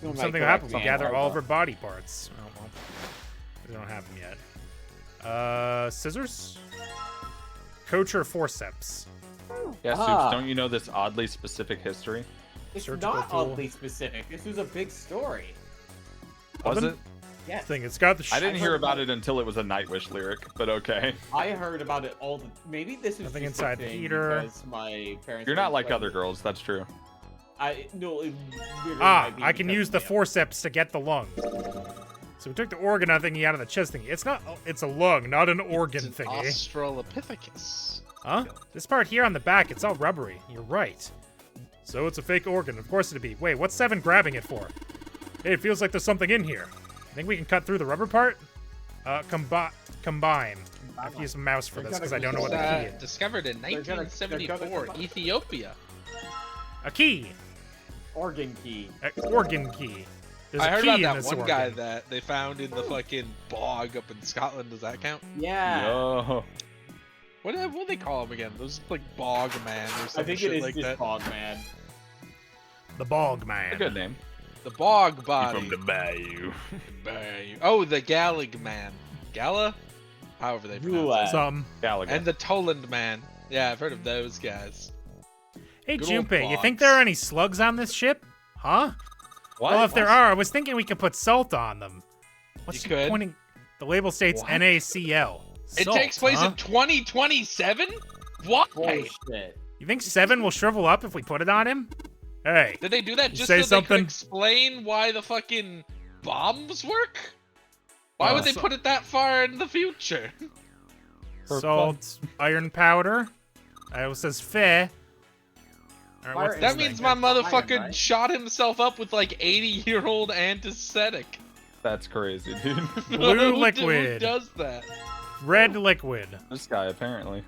You might Something correct happens. me We on gather that, all of but- her body parts. Oh well. We don't have them yet. Scissors? Coach or forceps? Yeah, Soups, Ah. don't you know this oddly specific history? It's Surgical not tool. oddly specific. This was a big story. Was Oven? it? Yes. Thing. It's got the. I didn't I hear heard about about it until it was a Nightwish lyric, but okay. I heard about it all the. Maybe this was Nothing just inside a the thing heater. because my parents. You're were not like playing other with- girls, that's true. No. It literally Ah, might be I can because use the of me. forceps to get the lung. So we took the organ thingy out of the chest thingy. It's not. It's a lung, not an organ It's an thingy. Australopithecus. Huh? This part here on the back, it's all rubbery. You're right. So it's a fake organ. Of course it'd be. Wait, what's Seven grabbing it for? Hey, it feels like there's something in here. Think we can cut through the rubber part? Combine. I have to use a mouse for this because I don't know what the key is. Discovered in They're gonna 1974, combine. Ethiopia. A key. Organ key. An organ key. There's I a heard key about in that this one organ. guy that they found in the fucking bog up in Scotland. Does that count? Yeah. Yo. What do they call him again? Those like bog man or I some think shit it is like just that. Bog Man. The bog A man. good name. The bog body. From the bayou. Bayou. Oh, the Gallig man. Gala? However they pronounce it. Some. Gallagher. And the Toland man. Yeah, I've heard of those guys. Hey, Good old Junpei, you think bogs. there are any slugs on this ship? Huh? What? Well, if there are, I was thinking we could put salt on them. What's You she could. pointing? The label states What? NaCl. It Salt, takes place huh? in 2027? Why? Bullshit. You think Seven will shrivel up if we put it on him? Hey, Did they do that You just say so they could something? explain why the fucking bombs work? Why would they so- put it that far in the future? salt, iron powder. It says Fe. All right, what's Fire- this That means thing? my Iron, motherfucker right? shot himself up with like 80-year-old anesthetic. That's crazy, dude. Blue Who liquid. does that? Red liquid. This guy, apparently.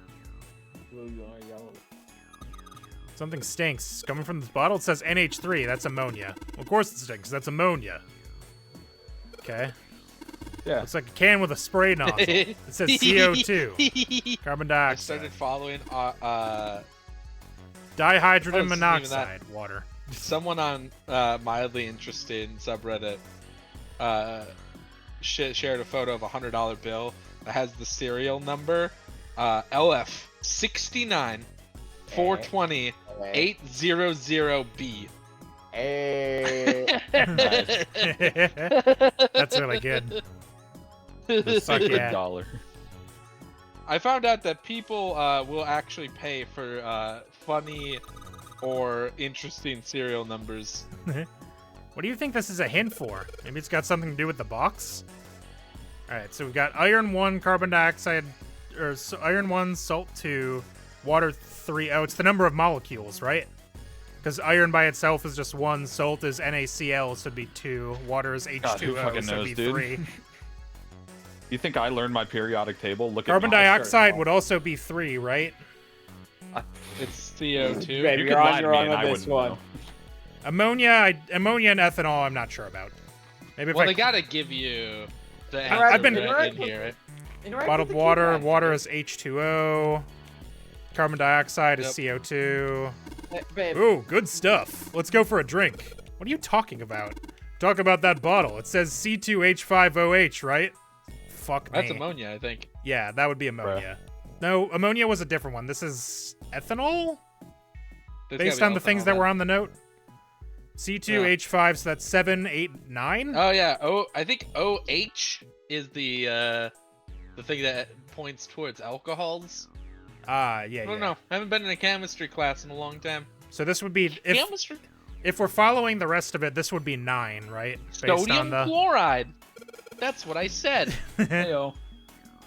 Something stinks. It's coming from this bottle. It says NH3. That's ammonia. Well, of course it stinks. That's ammonia. Okay. Yeah. Looks like a can with a spray nozzle. It says CO2. Carbon I dioxide. started following Dihydrogen Oh, it's even monoxide. Water. someone on mildly interested subreddit shared a photo of a $100 bill that has the serial number LF 69 420 800B. Hey. That's really good. The Fuck secret yeah. dollar. I found out that people will actually pay for funny or interesting serial numbers. What do you think this is a hint for? Maybe it's got something to do with the box? Alright, so we've got iron 1, carbon dioxide, or iron 1, salt 2, water 3. Oh, it's the number of molecules, right? Because iron by itself is just 1, salt is NaCl, so it'd be 2, water is H2O, God, who fucking so it'd knows, be dude? 3. You think I learned my periodic table? Look Carbon at me. dioxide would also be 3, right? It's CO2. Baby, You you're could lie on to your me own and with I this wouldn't one. know. Ammonia and ethanol, I'm not sure about. Maybe if Well, I they gotta give you the I've been- in here. bottled water, water is H2O, carbon dioxide is CO2. Babe, Ooh, good stuff. Let's go for a drink. What are you talking about? Talk about that bottle. It says C2H5OH, right? Fuck me. That's ammonia, I think. Yeah, that would be ammonia. No, ammonia was a different one. This is ethanol? There's Based gotta on be the things ethanol that then. were on the note. C2H5, so that's 7, 8, 9? Oh yeah. I think OH is the thing that points towards alcohols. Ah, yeah, I don't yeah. know. I haven't been in a chemistry class in a long time. So this would be, Chemistry. if we're following the rest of it, this would be 9, right? Based on Sodium the... chloride. That's what I said. Heyo.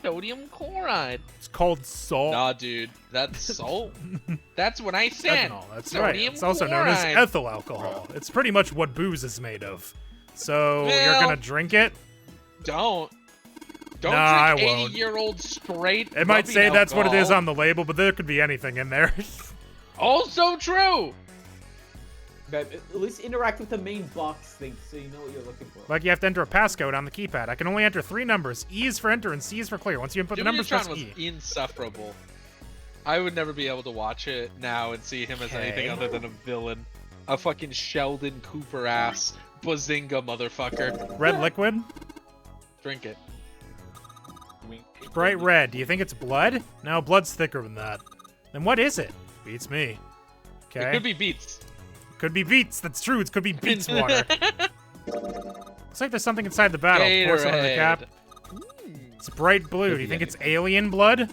Sodium chloride. It's called salt. Nah, dude. That's salt. That's what I said. Ethanol, that's right. Sodium It's also known as chloride. ethyl alcohol. It's pretty much what booze is made of. So you're Well- gonna drink it? Don't Nah, I drink won't. 80-year-old straight. It might rubbing say that's what it is alcohol. on the label, but there could be anything in there. Also true. But at least interact with the main box thing so you know what you're looking for. Like you have to enter a passcode on the keypad. I can only enter 3 numbers. E is for enter and C is for clear. Once you input the Jimmy numbers, press Neutron was E. insufferable. I would never be able to watch it now and see him as anything Okay. other than a villain. A fucking Sheldon Cooper ass bazinga motherfucker. Red liquid? Drink it. Bright red. Do you think it's blood? No, blood's thicker than that. Then what is it? Beats me. Okay. It could be beets. Could be beets. That's true. It could be beets water. Looks like there's something inside the battle. Pour some on the cap. It's bright blue. Could Do you be think it's anything. alien blood?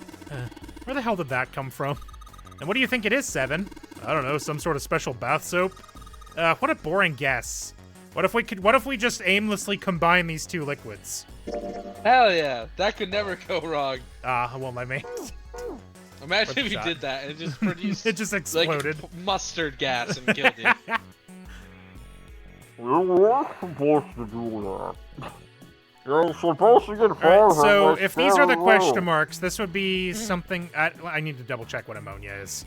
Where the hell did that come from? And what do you think it is, Seven? I don't know. Some sort of special bath soap? What a boring guess. What if we just aimlessly combine these 2 liquids? Hell yeah. That could never go wrong. Ah, it won't let me. Imagine Worth if a you shot. did that and it just produced It just exploded. like mustard gas and killed you. You were supposed to do that. You're supposed to get Alright, so if these are the question marks, this would be something... I need to double check what ammonia is.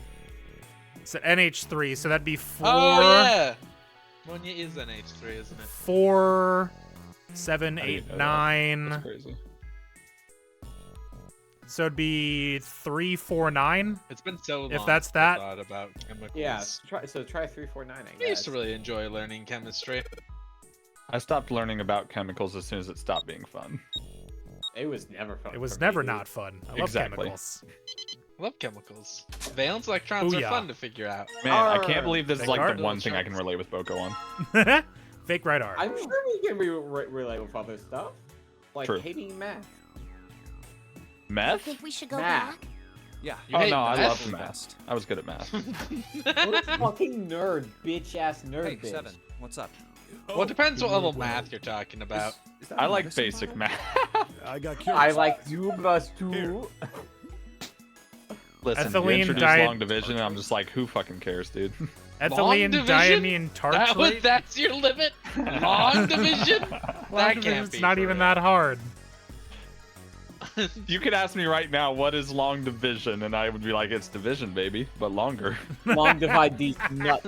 It's at NH3, so that'd be 4... Oh yeah. Ammonia is NH3, isn't it? 4, 7, I 8, didn't know that. 9. That's crazy. So it'd be 3, 4, 9. It's been so long. If that's since that. I thought about chemicals. Yeah, try 349, I I guess. used to really enjoy learning chemistry. I stopped learning about chemicals as soon as it stopped being fun. It was never fun. It was for never me. not fun. I love Exactly. chemicals. I love chemicals. Valence electrons Booyah. are fun to figure out. Man, I can't believe this is Fake like art? the one thing I can relate with Boko on. Fake right art. I'm sure we can relate with other stuff. Like True. hating math. I Meth? think we should go Math. back. Yeah. You Oh hate no, I math? loved math. I was good at math. What a fucking nerd, bitch ass nerd Hey, bitch. Seven, what's up? Well, it depends what level math you're talking about. Is that I a like medicine basic bottle? math. I got curious. I like 2 plus 2. Listen, you Ethylene introduce diet- long division, and I'm just like, who fucking cares, dude? Ethylene division? diamine tartrate. That's your limit? Long division? Long That division's can't be not for even real. that hard. You could ask me right now, what is long division? And I would be like, it's division, baby, but longer. Long divide these nuts.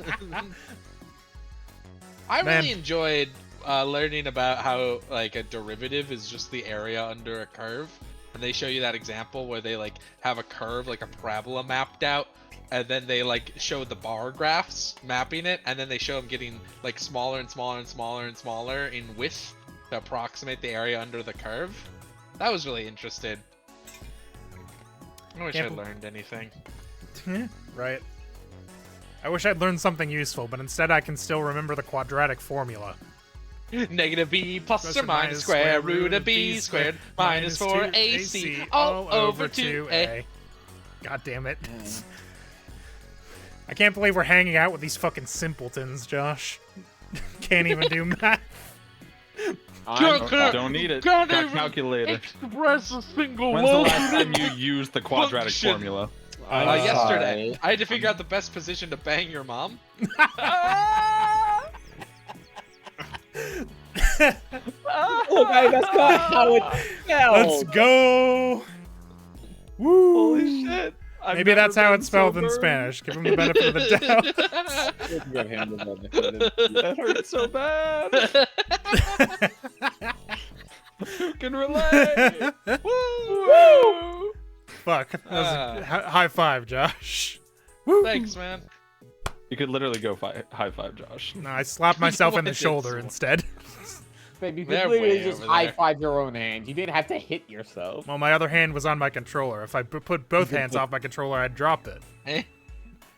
I Man. really enjoyed learning about how like a derivative is just the area under a curve, and they show you that example where they like have a curve like a parabola mapped out, and then they like show the bar graphs mapping it, and then they show them getting like smaller and smaller and smaller and smaller in width to approximate the area under the curve. That was really interesting. I wish Can't I'd bel- learned anything. Right. I wish I'd learned something useful, but instead I can still remember the quadratic formula. Negative b plus or minus square root of b squared minus 4ac all over 2a. God damn it. I can't believe we're hanging out with these fucking simpletons, Josh. Can't even do math. Don't need it. Can't Got even calculator. express a single When's the word. last time you used the quadratic Function. formula? Yesterday. I had to figure out the best position to bang your mom. Okay, that's not how it Let's spelled. go! Woo! Holy shit. I've Maybe that's never how been it's spelled so in burned. Spanish. Give him the benefit of the doubt. Give him the benefit. That hurts so bad. Who can relate? Woo! Fuck. That was a high five, Josh. Woo! Thanks, man. You could literally go high five, Josh. No, I slapped myself in the What? shoulder instead. Baby, you They're could literally way just over there. high-five your own hand. You didn't have to hit yourself. Well, my other hand was on my controller. If I put both hands off my controller, I'd drop it. Hey,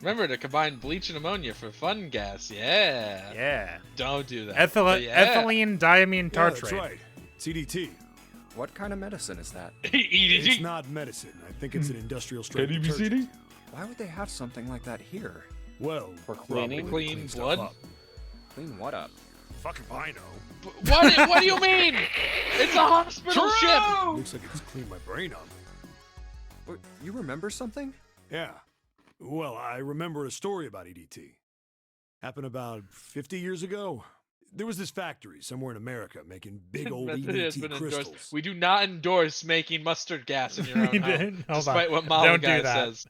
remember to combine bleach and ammonia for fun gas. Yeah. Yeah. Don't do that. Ethylene diamine Yeah, tartrate. that's right. CDT. What kind of medicine is that? It's not medicine. I think it's an industrial strength detergent. Why would they have something like that here? Well, For probably cleaning? to Clean stuff blood? up. Clean what up? Fuck if I know. What do you mean? It's a hospital ship. Looks like it's cleaned my brain up. What, you remember something? Yeah. Well, I remember a story about EDT. Happened about 50 years ago. There was this factory somewhere in America making big old Method has EDT been endorsed. crystals. We do not endorse making mustard gas in your own We home, didn't. Hold despite on. what Molly Don't do guy that. says.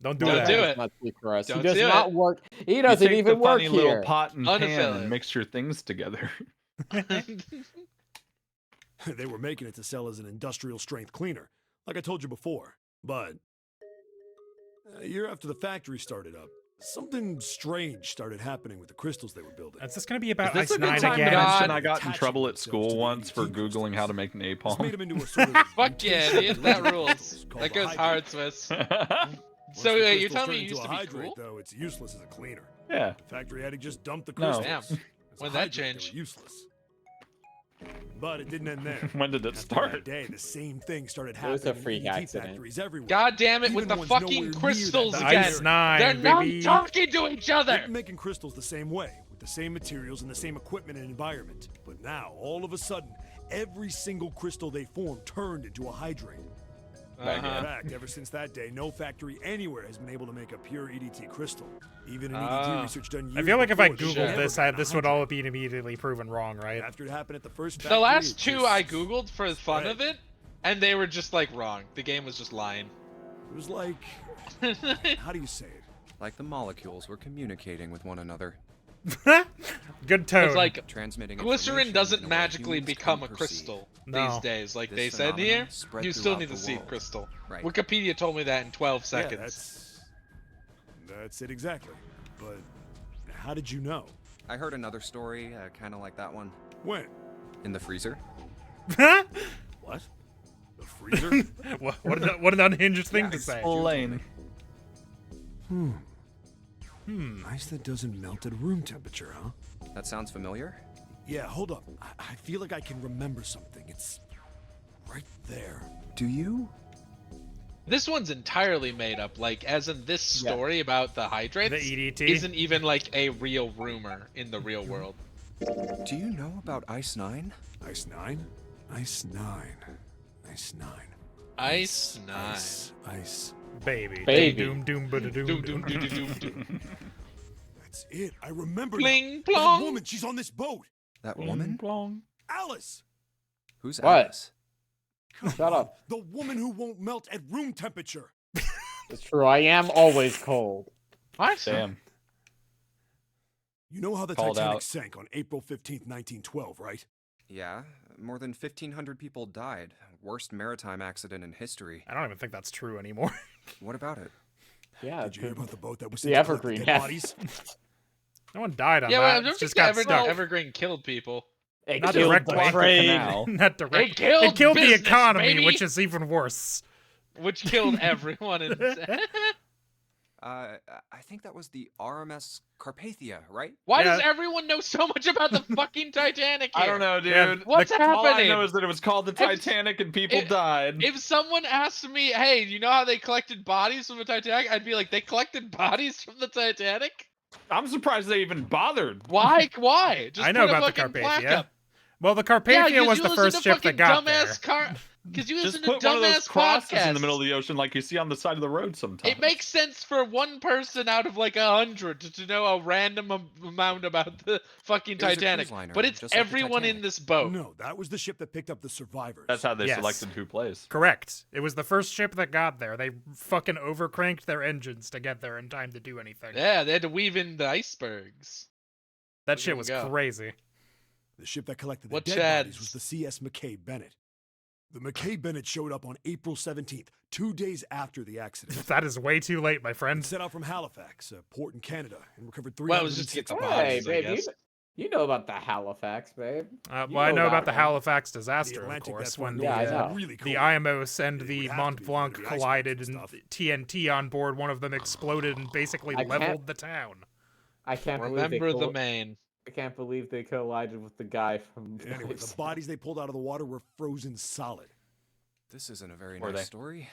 Don't do Don't that. do That it. does not speak for us. Don't He does do not it. work. He You doesn't take even the funny work little here. pot and pan Unaffiliated. and mix your things together. They were making it to sell as an industrial strength cleaner, like I told you before. But a year after the factory started up, something strange started happening with the crystals they were building. Is this going to be about Is this Ice a good 9 time to again? mention I got in Attaching trouble at themselves school to the once for EDT Googling how to make This made napalm? them into a sort of Fuck yeah, mutation dude. of That the rules. crystals called That the goes hydrate. hard, Swiss. Once So, the you're crystals telling turn me it into used a to be hydrate, cool? though, it's useless as a cleaner. Yeah. The factory had to just dump the No. crystals. Damn. As a When that hydrate, they change? were useless. But it didn't end there. When did it After start? that day, the same thing started It was happening a freak in EDT accident. factories everywhere. God damn it, with Even the ones fucking nowhere near that crystals The again. Ice 9, They're not baby. talking to each They've other. been making crystals the same way, with the same materials and the same equipment and environment. But now, all of a sudden, every single crystal they formed turned into a hydrate. In Uh-huh. fact, ever since that day, no factory anywhere has been able to make a pure EDT crystal. Even in EDT research done years I feel like if I before, they've Googled never this, gotten a this would hydrate. all be immediately proven wrong, right? After it happened at the first The factory, last it two just I googled for the fun spread. of it, and they were just like wrong. The game was just lying. It was like, how do you say it? Like the molecules were communicating with one another, Good tone. It's like transmitting glycerin information doesn't in a way magically humans become a couldn't perceive. crystal No. these days. Like This they said phenomenon here, spread you still throughout need to the see world. crystal. Right. Wikipedia told me that in 12 Yeah, seconds. that's it exactly. But how did you know? I heard another story, kind of like that one. When? In the freezer. What? The freezer? what an unhinged thing to say. Explain. Ice that doesn't melt at room temperature, huh? That sounds familiar? Yeah, hold up. I feel like I can remember something. It's right there. Do you? This one's entirely made up. Like, as in this story about the hydrates The EDT? isn't even like a real rumor in the real world. Do you know about Ice 9? Ice 9? Ice 9. Ice 9. Ice 9. Ice. Baby. Baby. Doom, doom, doom, Doom, doom, doom, doom, doom, doom. That's it. I remember Bling, now. That blong. woman, she's on this boat. That woman? Alice! Who's What? Alice? Shut up. The woman who won't melt at room temperature. It's true. I am always cold. What? Damn. You know how the Called Titanic out. sank on April 15th, 1912, right? Yeah, more than 1,500 people died. Worst maritime accident in history. I don't even think that's true anymore. What about it? Yeah. Did you hear about the boat that was The sent to collect Evergreen, dead yes. bodies? No one died on Yeah, that. well, I It don't just think got stuck. Evergreen killed people. It Not killed directly. the Block the trade. canal. Not direct. It killed the business, economy, baby. which is even worse. Which killed everyone. I think that was the RMS Carpathia, right? Why Yeah. does everyone know so much about the fucking Titanic here? I don't know, dude. Yeah, What's All I happening? know is that it was called the Titanic and people died. If someone asked me, hey, you know how they collected bodies from the Titanic? I'd be like, they collected bodies from the Titanic? I'm surprised they even bothered. Why? Why? Just I know put a about the fucking plaque Carpathia. up. Well, the Yeah, Carpathia 'cause was you the listen first to ship that fucking got there. dumbass Because you Just listen to put one of those dumbass crosses podcasts. in the middle of the ocean like you see on the side of the road sometimes. It makes sense for one person out of like 100 to know a random amount about the fucking It was a Titanic, cruise liner, but it's just like the everyone in Titanic. this boat. No, that was the ship that picked up the survivors. That's how they Yes. selected who plays. Correct. It was the first ship that got there. They fucking overcranked their engines to get there in time to do anything. Yeah, they had to weave in the icebergs. That There shit we was go. crazy. The ship that collected the What dead Chads? bodies was the CS McKay Bennett. The McKay Bennett showed up on April 17th, 2 days after the accident. That is way too late, my It friend. set out from Halifax, a port in Canada, and recovered Well, it was just to 306 get the bodies. Hey, bodies, I baby. guess. You know about the Halifax, babe. Well, I know about the one. Halifax disaster, of Atlantic, course, that's when one the, I know. really the cold. IMOs and It the would have Mont to be Blanc for the icebergs collided and and stuff. TNT on board one of them exploded and basically I can't- leveled the town. I can't believe they Remember the main. I can't believe they collided with the guy from. Anyway, the bodies they pulled out of the water were frozen solid. This isn't a very Were nice they? story.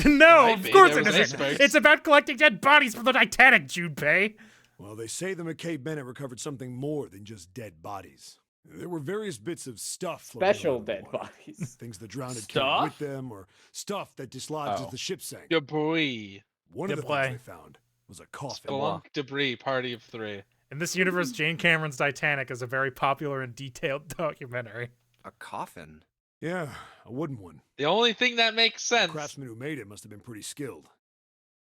No, Might of be. course There it was isn't. icebergs. It's about collecting dead bodies from the Titanic, Junpei. Well, they say the McKay Bennett recovered something more than just dead bodies. There were various bits of stuff floating Special around in the dead water. bodies. Things the drowned had carried with Stuff? them, or stuff that dislodged as Oh. the ship sank. Debris. One of the Debris. things they found was a coffin. Spelunk debris, party of 3. In this universe, Jane Cameron's Titanic is a very popular and detailed documentary. A coffin? Yeah, a wooden one. The only thing that makes The sense. craftsman who made it must have been pretty skilled.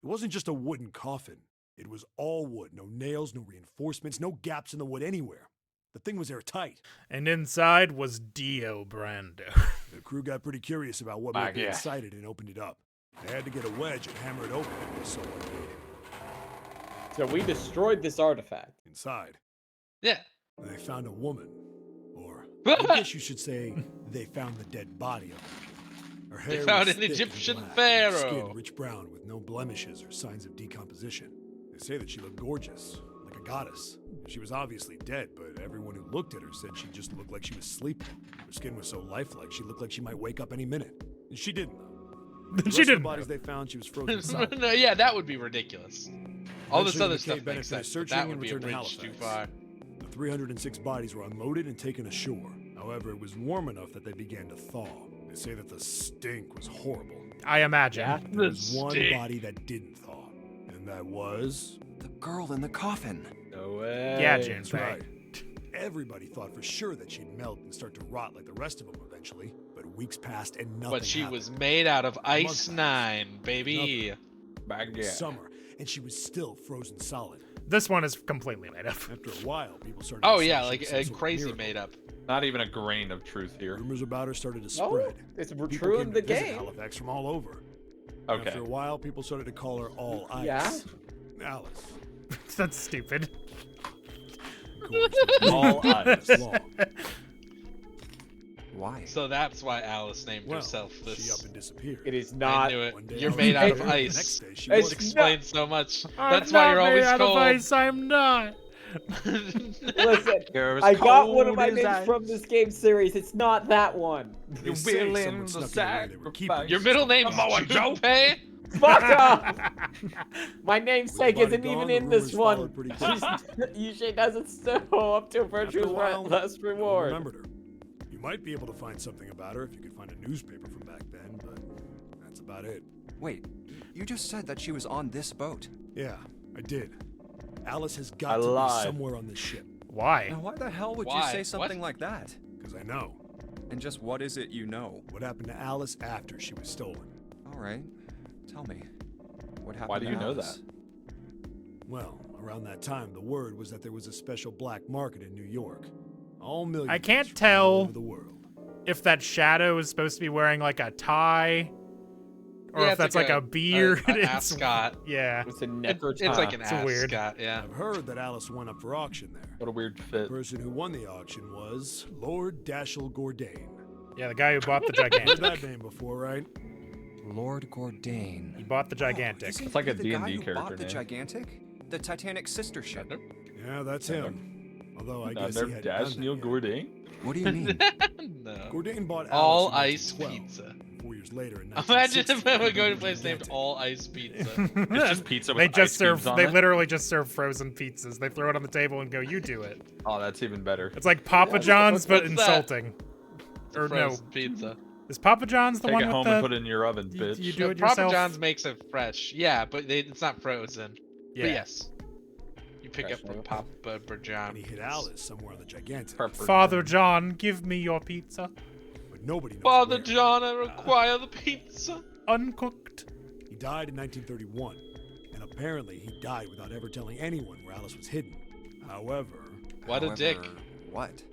It wasn't just a wooden coffin. It was all wood. No nails, no reinforcements, no gaps in the wood anywhere. The thing was airtight. And inside was Dio Brando. The crew got pretty curious about what Ah, might be yeah. inside it and opened it up. They had to get a wedge and hammer it open if they saw what they needed. So we destroyed this artifact. Inside, Yeah. they found a woman. Or, I guess you should say, they found the dead body of her. Her hair They found was an thick and Egyptian black, and her pharaoh. Skin rich brown with no blemishes or signs of decomposition. They say that she looked gorgeous, like a goddess. She was obviously dead, but everyone who looked at her said she just looked like she was sleeping. Her skin was so lifelike, she looked like she might wake up any minute. And she didn't, though. The rest She of the didn't. bodies they found, she was frozen solid. No, yeah, that would be ridiculous. All this Eventually, other McKay stuff Bennett makes finished sense, but searching that and would be a returned to bridge too Halifax. far. The 306 bodies were unloaded and taken ashore. However, it was warm enough that they began to thaw. They say that the stink was horrible. I imagine. Yeah. There was The one stink. body that didn't thaw, and that was... The girl in the coffin. No way. Yeah, That's Junpei. right. Everybody thought for sure that she'd melt and start to rot like the rest of them eventually, but weeks passed and nothing But she happened. was made out of Ice Months passed. 9, baby. It Back was yeah. summer, and she was still frozen solid. This one is completely made up. After a while, people started Oh to say yeah, she like was some a sort of crazy miracle. made up. Not even a grain of truth here. Rumors about her started to No, spread. it's People true came in to the visit game. Halifax from all over. Okay. After a while, people started to call her All Ice. Yeah? Alice. That's stupid. Of course, it was All this Ice. long. Why? So that's why Alice named Well, herself she this. up and disappeared. It is I not. knew it. One day You're Alice made out of disappeared, the ice. next day she It's This wasn't. explains so much. I'm That's why you're not always made out of cold. ice, I'm not. Listen, You're as I got one of cold my as names ice. from this game series. It's not that one. They You're say willing someone to snuck it away, they were keeping sacrifice. it. Your middle name's Samoa Joe. Junpei? Fuck off! My namesake With the isn't body even gone, in the this rumors one. followed pretty quickly. Usually doesn't stow up to After a virtue's while, last no one reward. remembered her. You might be able to find something about her if you could find a newspaper from back then, but that's about it. Wait, you just said that she was on this boat. Yeah, I did. Alice has I got to lied. be somewhere on this ship, Why? Now, why the hell would Why? you say What? something like that? because I know And just what is it you know? what happened to Alice after she was stolen. All right, tell me. What happened Why do to you know Alice? Well, around that time, the word was that there was a special black market in New York. All millions I can't from tell all over the world. if that shadow is supposed to be wearing like a tie, or Yeah, if it's that's like a beard. a It's- ascot. Yeah. It's a It's necrotai. like an It's weird. ascot, yeah. I've heard that Alice went up for auction there. What a weird The fit. person who won the auction was Lord Dashiell Gordain. Yeah, the guy who bought the Heard gigantic. that name before, right? Lord Gordain. He bought the gigantic. Isn't It's like he a the D&D guy who character bought the name. gigantic? The Titanic sister ship. Yeah, that's him. Although I guess he Another hadn't Dash done Neil that yet. Gourdain? What do you mean? No. Gordain bought All Alice ice in 1912. pizza. 4 years later, in Imagine if 1960, I would go to a the place named gigantic. All Ice Pizza. It's just pizza with They just ice serve. cubes on They it? literally just serve frozen pizzas. They throw it on the table and go, "You do it." Oh, that's even better. It's like Papa John's, but what's that? insulting. Or no, Frozen pizza. is Papa John's the Take one it with home the? and put it in your oven, you- bitch. you do it Papa yourself? John's makes it fresh. Yeah, but it's not frozen. Yeah. But yes. You pick Fresh up from milk. Papa And John's. he hit Alice somewhere on the gigantic. Pepper Father John. John, give me your pizza, But nobody knows Father where. John, I require the pizza. uncooked. He died in 1931, and apparently he died without ever telling anyone where Alice was hidden. However, What a dick. However, What?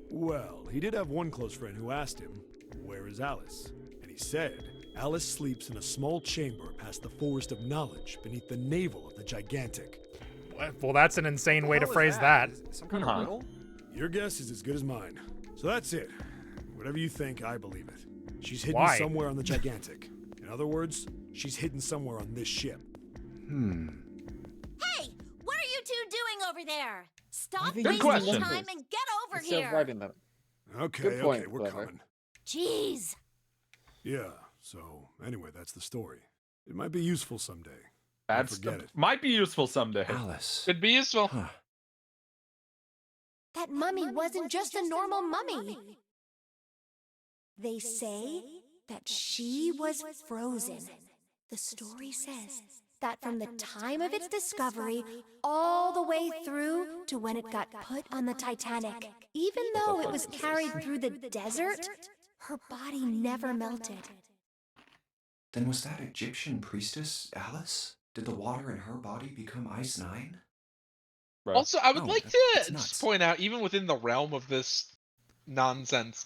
well, he did have one close friend who asked him, "Where is Alice?" And he said, "Alice sleeps in a small chamber past the forest of knowledge beneath the navel of the gigantic." Well, that's an insane way to What the hell phrase is that. Is it some kind of riddle? Your guess is as good as mine. So that's it. Whatever you think, I believe it. She's hidden Why? somewhere on the Gigantic. In other words, she's hidden somewhere on this ship. Hey, what are you two doing over there? Stop think wasting question. time and get over It's so here. right in the- Okay, Good point, okay, we're Clever. coming. Jeez. Yeah, so anyway, that's the story. It might be useful someday. That's forget it. might be useful someday. Alice. Could be useful. Huh. That mummy wasn't just a normal mummy. They say that she was frozen. The story says that from the time of its discovery all the way through to when it got put on the Titanic, even though it was carried through the desert, her body never melted. Then was that Egyptian priestess Alice? Did the water in her body become Ice 9? Bro. Also, I would Oh, like that's to nuts. just point out, even within the realm of this nonsense,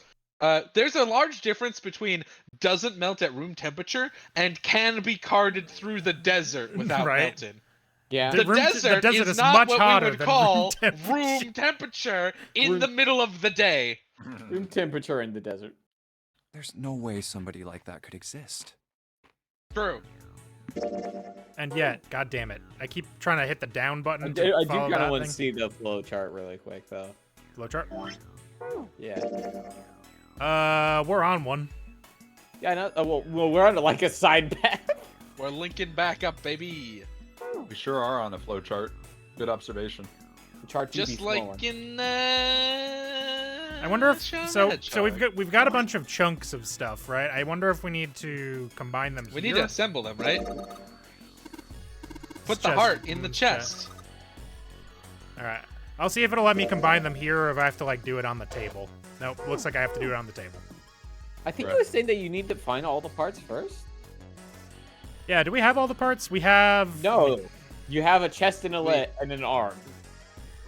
there's a large difference between doesn't melt at room temperature and can be carted through the desert without Right. melting. Yeah. The desert is not much what hotter we would than call room room temperature in Room- the middle of the day. Room temperature in the desert. There's no way somebody like that could exist. True. And yet, god damn it, I keep trying to hit the down button I to do follow kind of that want to thing. see the flow chart really quick, though. Flowchart. Yeah. We're on one. Yeah, I know. Well, we're on like a side path. We're linking back up, baby. We sure are on a flowchart. Good observation. The chart Just like in. I wonder if so Hedgehog. we've got a bunch of chunks of stuff, right? I wonder if we need to combine them. We here? need to assemble them, right? Put the chest- heart in the chest. All right. I'll see if it'll let me combine them here, or if I have to like do it on the table. Nope. Looks like I have to do it on the table. I think Right. you were saying that you need to find all the parts first. Yeah. Do we have all the parts? We have. No, you have a chest and a leg and an arm.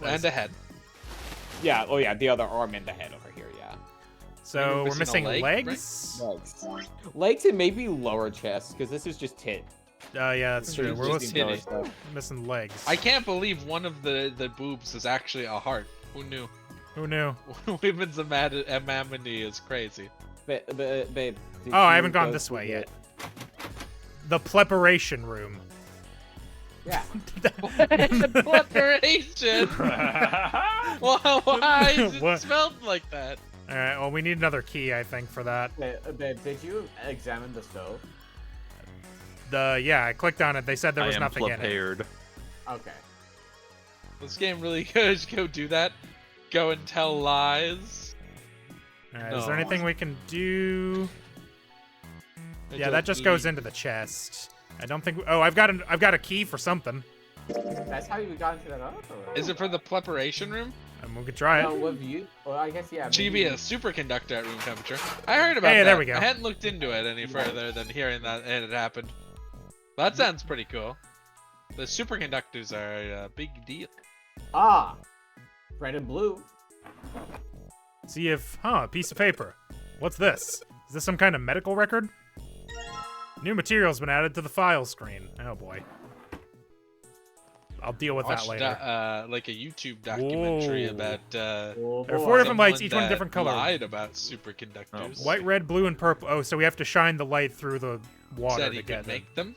And a head. Yeah. Oh yeah, the other arm and the head over here. Yeah. So We're we're missing missing a leg, legs. Legs and maybe lower chest because this is just tit. Yeah, that's true. Just We're the missing, lower stuff. missing legs. I can't believe one of the boobs is actually a heart. Who knew? Who knew? Women's anatomy is crabe. Babe. did Oh, I you haven't gone go this to way the- yet. The preparation room. Yeah. Preparation. Well, why is it What? smelled like that? All right. Well, we need another key, I think, for that. Babe, did you examine the stove? Yeah, I clicked on it. They said there was I am nothing in it. prepared. Okay. This game really could just go do that. Go and tell lies. All right. Is there No. anything we can do? I Yeah, don't that just goes believe- into the chest. I don't think. Oh, I've got a key for something. That's how you got into that other room? Is it for the preparation room? And we could try No, it. what view? Well, I guess yeah. Should maybe- be a superconductor at room temperature. I heard about Hey, that. there we go. I hadn't looked into it any further than hearing that it happened. That sounds pretty cool. The superconductors are a big deal. Ah, red and blue. See if. A piece of paper. What's this? Is this some kind of medical record? New material's been added to the file screen. Oh boy. I'll deal with that Watched, later. like a YouTube documentary Whoa. about There are 4 different lights, each one a someone different that color. lied about superconductors. White, red, blue, and purple. Oh, so we have to shine the light through the water Said to he get could it. make them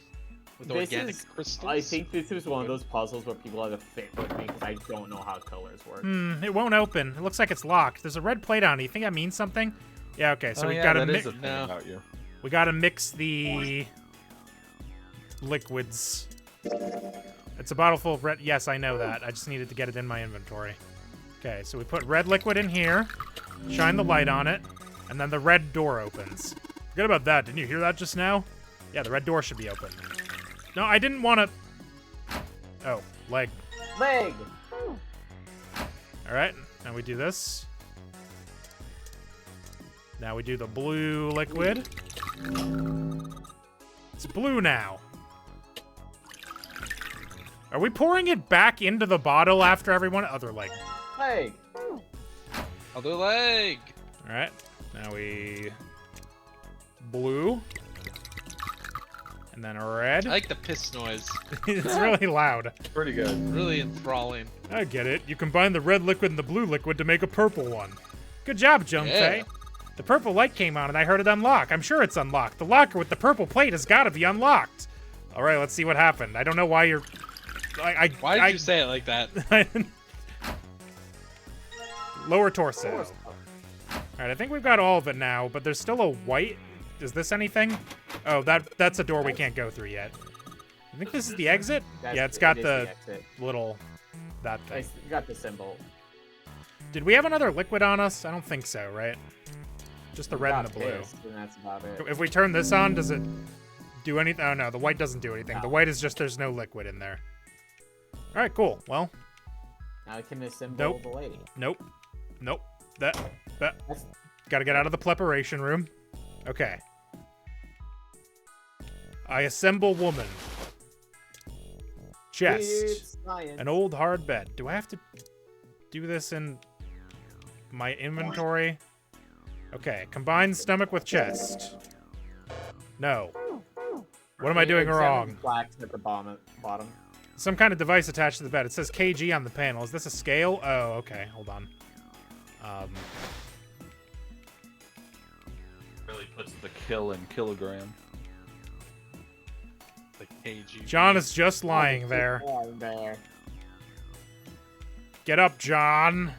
with This organic is- crystals. I think this is one of those puzzles where people have to fit with me because I don't know how colors work. It won't open. It looks like it's locked. There's a red plate on it. You think that means something? Yeah, okay. So Oh, we've yeah, got to that mix. is a thing No. about you. We got to mix the liquids. It's a bottle full of red. Yes, I know that. I just needed to get it in my inventory. Okay, so we put red liquid in here, shine the light on it, and then the red door opens. Forget about that. Didn't you hear that just now? Yeah, the red door should be open. No, I didn't want to. Oh, leg. Leg. All right, now we do this. Now we do the blue liquid. It's blue now. Are we pouring it back into the bottle after everyone? Other leg. Leg. Other leg. All right, now we blue. And then a red. I like the piss noise. It's really loud. Pretty good. Really enthralling. I get it. You combine the red liquid and the blue liquid to make a purple one. Good job, Junpei. Yeah. The purple light came on and I heard it unlock. I'm sure it's unlocked. The locker with the purple plate has got to be unlocked. All right, let's see what happened. I don't know why you're... Why did you say it like that? Lower torso. All right, I think we've got all of it now, but there's still a white... Is this anything? Oh, that's a door we can't go through yet. I think this is the exit? Yeah, it's got the little... that thing. It's got the symbol. Did we have another liquid on us? I don't think so, right? Just the red and the blue. Pissed, and that's about it. If we turn this on, does it do anything? Oh, no, the white doesn't do anything. The white is just there's no liquid in there. All right, cool. Well. Now we can assemble Nope. the lady. Nope. Nope. That. Gotta get out of the preparation room. Okay. I assemble woman. Chest. An old hard bed. Do I have to do this in my inventory? Okay. Combine stomach with chest. No. What am I doing wrong? Blacks at the bottom. Some kind of device attached to the bed. It says kg on the panel. Is this a scale? Oh, okay. Hold on. Really puts the kill in kilogram. The KG. John is just lying there. Get up, John.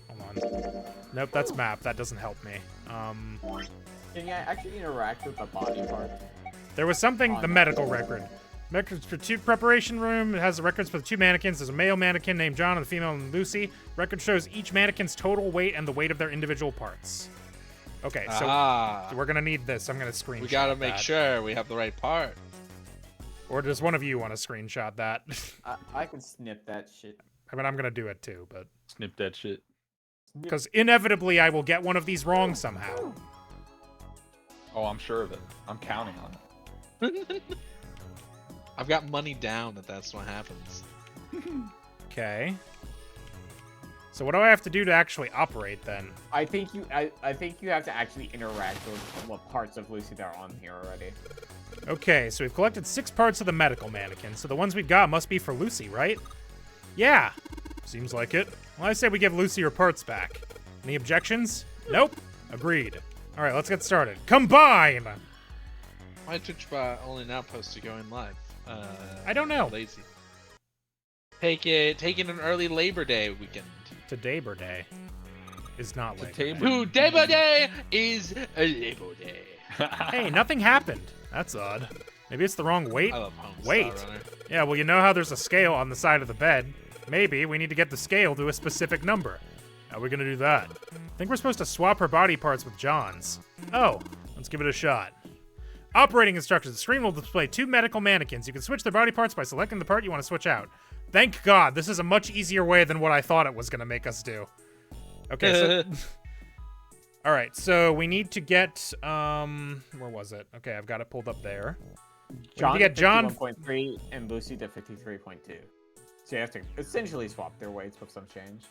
Hold on. Nope, that's map. That doesn't help me. Can you actually interact with the body part? There was something, the medical record. Records for two preparation room. It has the records for the two mannequins. There's a male mannequin named John and a female named Lucy. Record shows each mannequin's total weight and the weight of their individual parts. Okay, so we're gonna need this. I'm gonna screenshot. We gotta make sure we have the right part. Or does one of you want to screenshot that? I can snip that shit. I mean, I'm gonna do it too, but snip that shit. Because inevitably I will get one of these wrong somehow. Oh, I'm sure of it. I'm counting on it. I've got money down that that's what happens. Okay. So what do I have to do to actually operate then? I think you have to actually interact with what parts of Lucy that are on here already. Okay, so we've collected 6 parts of the medical mannequin, so the ones we've got must be for Lucy, right? Yeah. Seems like it. Well, I say we give Lucy her parts back. Any objections? Nope. Agreed. All right, let's get started. Combine! Why Twitch bot only now posted going live? I don't know. Lazy. Taking an early Labor Day weekend. Today-ber Day is not Labor Day. Today-ber Day is a Labor Day. Hey, nothing happened. That's odd. Maybe it's the wrong weight? I love Homestar Wait. Runner. Yeah, well, you know how there's a scale on the side of the bed. Maybe we need to get the scale to a specific number. How are we gonna do that? I think we're supposed to swap her body parts with John's. Oh, let's give it a shot. Operating instructions. The screen will display 2 medical mannequins. You can switch their body parts by selecting the part you want to switch out. Thank God, this is a much easier way than what I thought it was gonna make us do. Okay, so... Alright, so we need to get, where was it? Okay, I've got it pulled up there. John to get John 51.3 and Lucy to 53.2. So you have to essentially swap their weights with some change.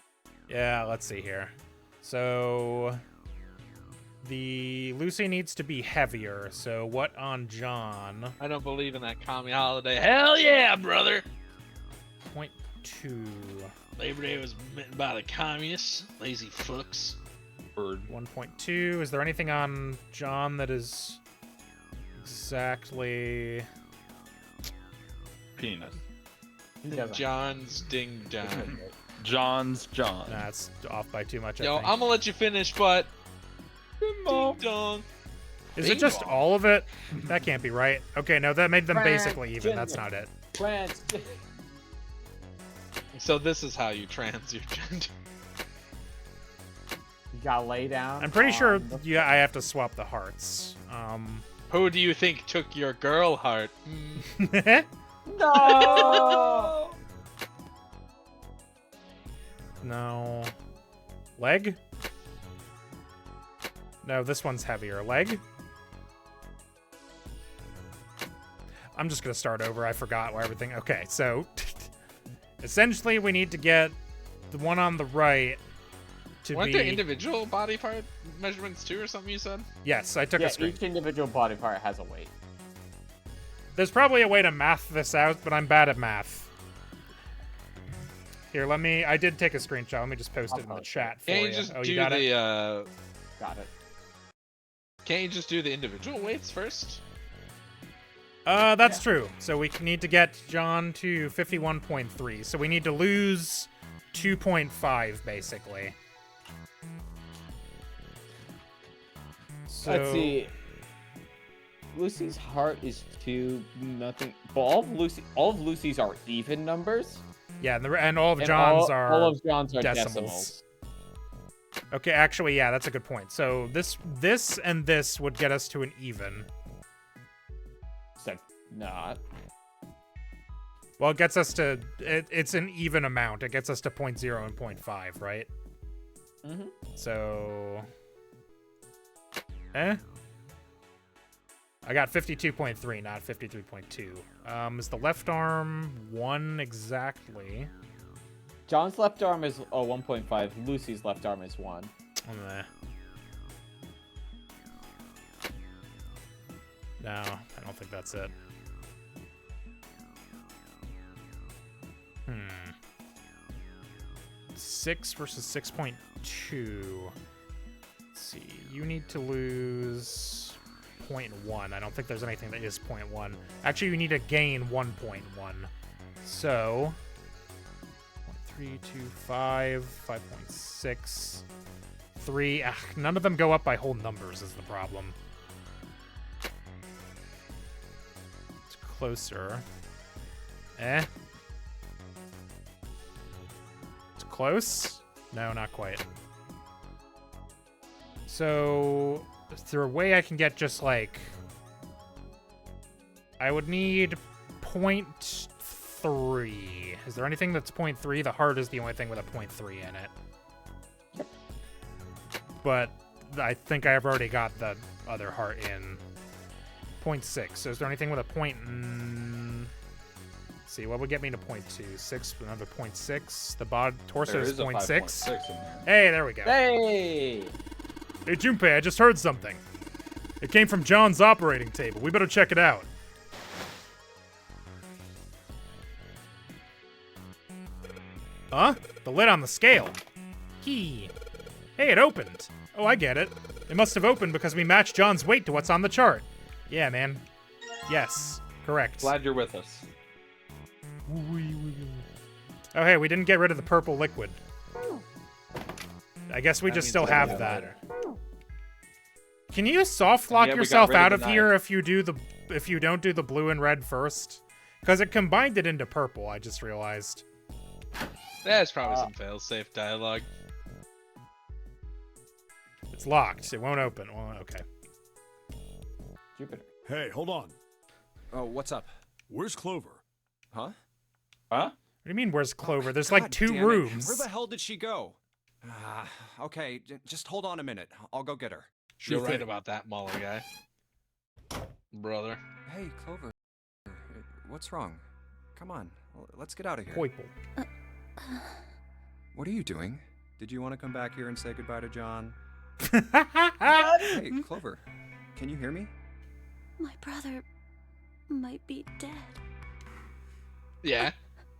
Yeah, let's see here. So the Lucy needs to be heavier. So what on John? I don't believe in that commie holiday. Hell yeah, brother! 0.2. Labor Day was meant by the communists. Lazy fucks. Bird. 1.2. Is there anything on John that is exactly penis? John's ding dong. John's John. That's off by too much. Yo, I think. I'm gonna let you finish, but ding dong. Is it just all of it? That can't be right. Okay, no, that made them basically even. That's not it. So this is how you trans your gender. You gotta lay down. I'm pretty sure I have to swap the hearts. Who do you think took your girl heart? No! No. Leg? No, this one's heavier. Leg? I'm just gonna start over. I forgot where everything... Okay, so... essentially, we need to get the one on the right to Weren't be... there individual body part measurements too or something you said? Yes, I took a screen. Each individual body part has a weight. There's probably a way to math this out, but I'm bad at math. Here, I did take a screenshot. Let me just post it in the chat for Can't you. you just Oh, do you got it? Got it. Can't you just do the individual weights first? That's true. So we need to get John to 51.3. So we need to lose 2.5, basically. So... Let's see. Lucy's heart is 2 nothing. But all of Lucy's are even numbers. Yeah, and all of John's are all of John's are decimals. decimals. Okay, actually, yeah, that's a good point. So this and this would get us to an even. Except not. Well, it gets us to... it's an even amount. It gets us to 0.0 and 0.5, right? Mm-hmm. So... I got 52.3, not 53.2. Is the left arm 1 exactly? John's left arm is 1.5. Lucy's left arm is 1. No, I don't think that's it. 6 versus 6.2. Let's see. You need to lose 0.1. I don't think there's anything that is 0.1. Actually, you need to gain 1.1. So 0.325, 5.6, 3. None of them go up by whole numbers is the problem. It's closer. It's close? No, not quite. So, is there a way I can get just like... I would need 0.3. Is there anything that's 0.3? The heart is the only thing with a 0.3 in it. Yep. But I think I've already got the other heart in 0.6. So is there anything with a point... Let's see, what would get me to 0.2? 6, another 0.6. The torso is 0.6. Hey, there we go. Hey! Hey, Junpei, I just heard something. It came from John's operating table. We better check it out. Huh? The lid on the scale. Hey, it opened. Oh, I get it. It must have opened because we matched John's weight to what's on the chart. Yeah, man. Yes, correct. Glad you're with us. Oh, hey, we didn't get rid of the purple liquid. I guess we just still have that. Can you soft lock Yeah, we got yourself rid of out the of knife. here if you don't do the blue and red first? Because it combined it into purple, I just realized. That's probably some fail-safe dialogue. It's locked. It won't open. Well, okay. Jupiter. Hey, hold on. Oh, what's up? Where's Clover? Huh? Huh? What do you mean, where's Clover? There's like God 2 damn it. rooms. Where the hell did she go? Okay, just hold on a minute. I'll go get her. Sure You're right thing. about that, Muller guy. Brother. Hey, Clover. What's wrong? Come on, let's get out of here. Poiple. What are you doing? Did you want to come back here and say goodbye to John? Ah! Hey, Clover. Can you hear me? My brother might be dead. Yeah.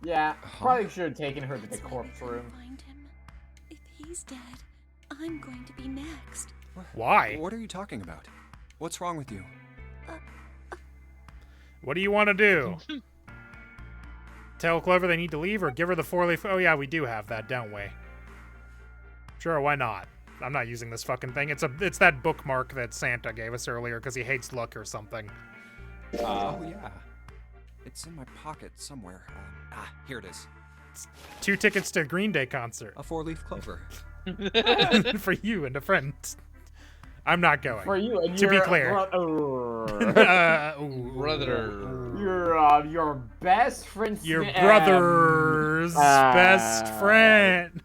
Yeah, probably should have taken her to the corpse room. Find him. If he's dead, I'm going to be next. Why? What are you talking about? What's wrong with you? What do you want to do? Tell Clover they need to leave or give her the 4-leaf... Oh, yeah, we do have that, don't we? Sure, why not? I'm not using this fucking thing. It's that bookmark that Santa gave us earlier because he hates luck or something. Oh, yeah. It's in my pocket somewhere. Here it is. 2 tickets to a Green Day concert. A 4-leaf clover. For you and a friend. I'm not going. For you and to be your clear. Brother. Your best friend's Your brother's best friend.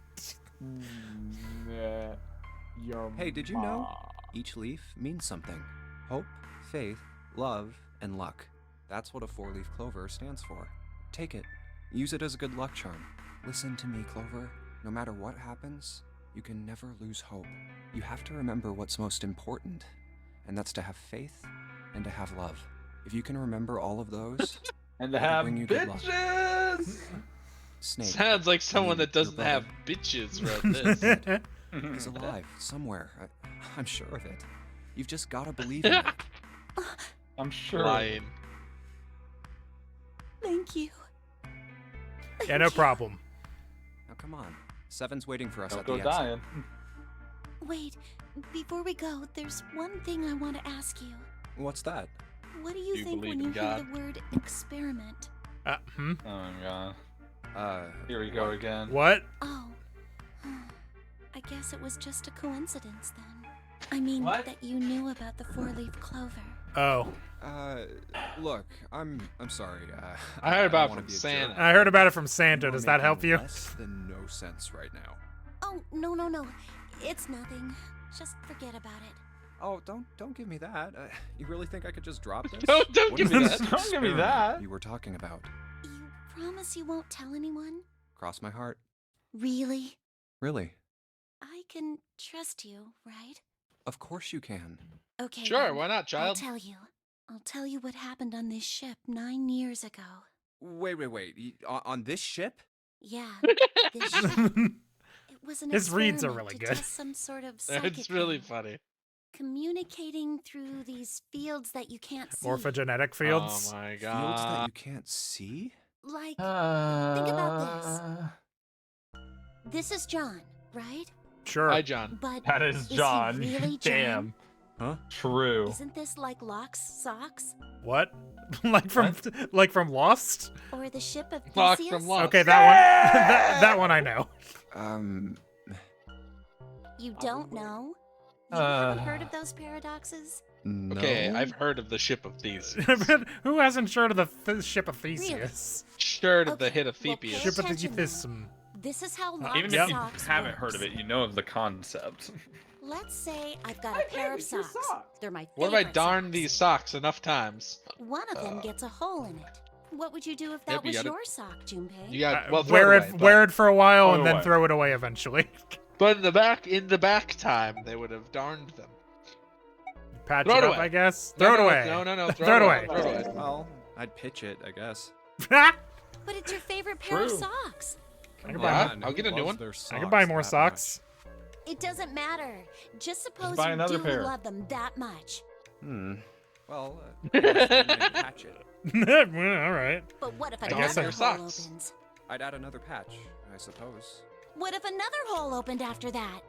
Hey, did you know? Each leaf means something. Hope, faith, love, and luck. That's what a 4-leaf clover stands for. Take it. Use it as a good luck charm. Listen to me, Clover. No matter what happens, you can never lose hope. You have to remember what's most important, and that's to have faith and to have love. If you can remember all of those, And to it'll have bring you good luck. bitches! Snake. Sounds like someone that your doesn't brother, have bitches wrote this. is alive somewhere. I'm sure of it. You've just gotta believe in it. I'm sure. Lying. Thank you. Yeah, no problem. Now come on. Seven's waiting for us Don't at go the exit. dying. Wait, before we go, there's one thing I want to ask you. What's that? What do you You think believe when in you hear God? the word experiment? Oh my god. Here we go again. What? Oh. I guess it was just a coincidence then. I mean, What? that you knew about the four-leaf clover. Oh. Look, I'm sorry. I heard don't about wanna from be a Santa. jerk. I heard about it from Santa. You're Does that help making you? Less than no sense right now. Oh, no. It's nothing. Just forget about it. Oh, don't give me that. You really think I could just drop this? Don't What give is me this that. Don't give me experiment that. You were talking about. You promise you won't tell anyone? Cross my heart. Really? Really? I can trust you, right? Of course you can. Okay. Sure, then. why not, child? I'll tell you what happened on this ship 9 years ago. Wait. On this ship? Yeah, this ship. It was an His reads are experiment really to good. test some sort of psychic It's really thing. funny. Communicating through these fields that you can't see. Morphogenetic fields. Oh my Fields that god. you can't see? Like, think about this. Uh, This is John, right? Sure. Hi, John. But That is he John. really John? Damn. Huh? True. Isn't this like Locke's socks? What? like from Lost? Or the ship of Locke Theseus? from Lost. Okay, that one. that one I know. You don't know? You haven't heard of those paradoxes? No. Okay, I've heard of the ship of Theseus. Who hasn't heard of the ship of Theseus? Heard of the Okay, hit of well, Theseus. pay Ship of attention Theseus. This is how Locke's Even if you socks haven't heard of works. it, you know of the concept. Let's say I've got a pair of socks. They're my favorite What if I darn socks. these socks enough times? One of them gets a hole in it. What would you do if that Yep, you was gotta- your sock, Junpei? You got well, throw wear it it, away, wear it for a while Throw and it then away. throw it away eventually. but in the back time, they would have darned them. Patch Throw it it up, away. I guess. No, Throw it no, away. no, Throw it away. Throw it away. Well, I'd pitch it, I guess. But it's your favorite pair of True. socks. I can Yeah, buy, I'll get a new one. I can buy more socks. It doesn't matter. Just suppose buy you another do pair. love them that much. Well, I'd patch it. Well, all right. But what if I guess another so. hole Socks. opens? I'd add another patch, I suppose. What if another hole opened after that?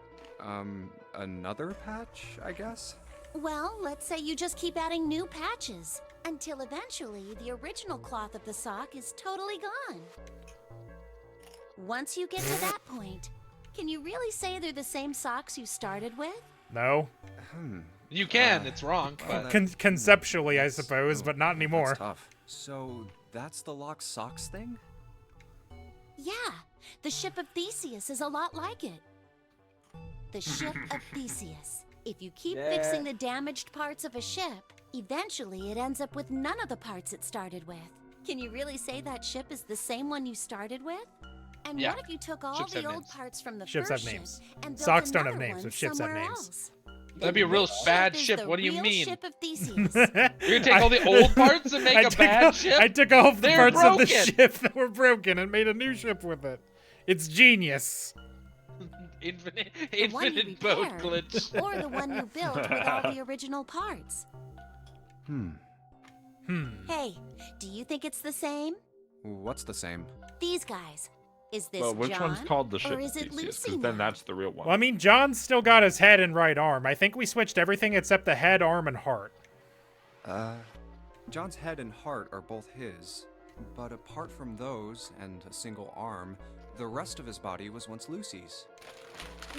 Another patch, I guess? Well, let's say you just keep adding new patches until eventually the original cloth of the sock is totally gone. Once you get to that point, can you really say they're the same socks you started with? No. You can. It's wrong, well, but that- Conceptually, I suppose, but not anymore. That's tough. So, that's the lock socks thing? Yeah, the ship of Theseus is a lot like it. The ship of Theseus. If you keep fixing the damaged parts of a ship, eventually it ends up with none of the parts it started with. Can you really say that ship is the same one you started with? And Yeah. what if you took all Ships the have old names. parts from the Ships first have ship names. and built Socks don't have another names, one but ships have somewhere names. else? that'd be a real Which bad is ship. the What do you real mean? Ship of Theseus. You're gonna take all the old parts and make a bad ship? I took all the They're parts of the broken. ship that were broken and made a new ship with it. It's genius. Infinite The one you boat repaired, glitch. or the one you built with all the original parts. Hey, do you think it's the same? What's the same? These guys. Is this Well, which John, one's called the ship or of is it Theseus? Lucy Because then now? that's the real one. Well, I mean, John's still got his head and right arm. I think we switched everything except the head, arm, and heart. John's head and heart are both his. But apart from those, and a single arm, the rest of his body was once Lucy's.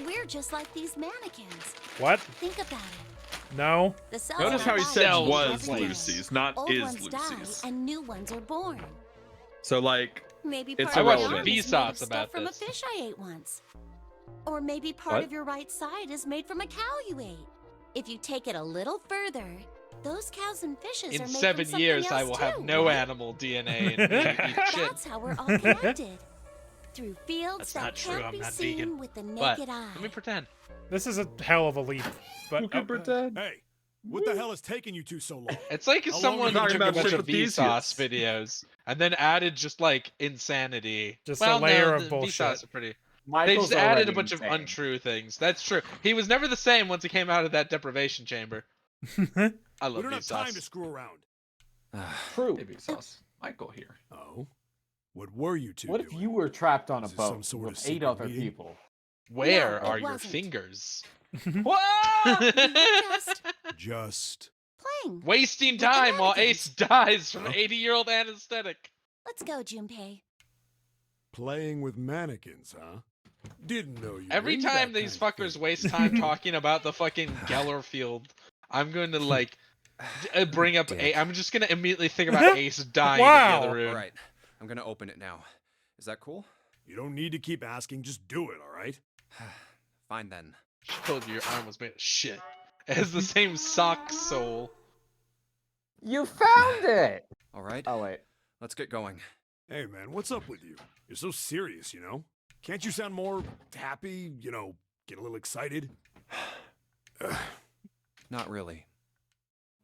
We're just like these mannequins. What? Think about it. No. The cells Notice in how our he bodies said cells change was every day. Lucy's, not Old is ones Lucy's. die and new ones are born. So, like, Maybe It's part of I watched your some arm is made of Vsauce stuff about from this. a fish I ate once. Or maybe part What? of your right side is made from a cow you ate. If you take it a little further, those cows and fishes In are made 7 from years, something I else will have too, no right? animal DNA and eat shit. That's how we're all connected. Through fields That's that not true, can't I'm be not seen vegan. with the But naked eye. let me pretend. This is a hell of a leap. But who can pretend? Hey, What the hell is taking you two so long? It's like if How long someone are you took a talking bunch about of Vsauce videos and then added just like insanity. Just well, a layer no, of the bullshit. Vsauce are pretty. Michael's they just added a already bunch of insane. untrue things. That's true. He was never the same once he came out of that deprivation chamber. I We love don't have time to Vsauce. screw around. True. Maybe sauce. Michael here. Oh? What were you two What if doing? you were trapped on a Is this some boat sort of with 8 secret other meeting? people? Where No, it are your wasn't. fingers? Just Playing. Wasting With the time while mannequins. Ace dies from Huh? 80-year-old anesthetic. Let's go, Junpei. playing with mannequins, huh? Didn't know you. were Every into time that these kind of fuckers thing. waste time talking about the fucking Geller field, I'm going to like bring up Dick. I'm just gonna immediately think about Ace dying in the Wow. other room. All right, I'm gonna open it now. Is that cool? You don't need to keep asking. Just do it, all right? Fine then. I told you your arm was made of shit. It has the same sock sole. You found it! All right. Oh, wait. Let's get going. Hey, man, what's up with you? You're so serious, you know? Can't you sound more happy? You know, get a little excited? Not really.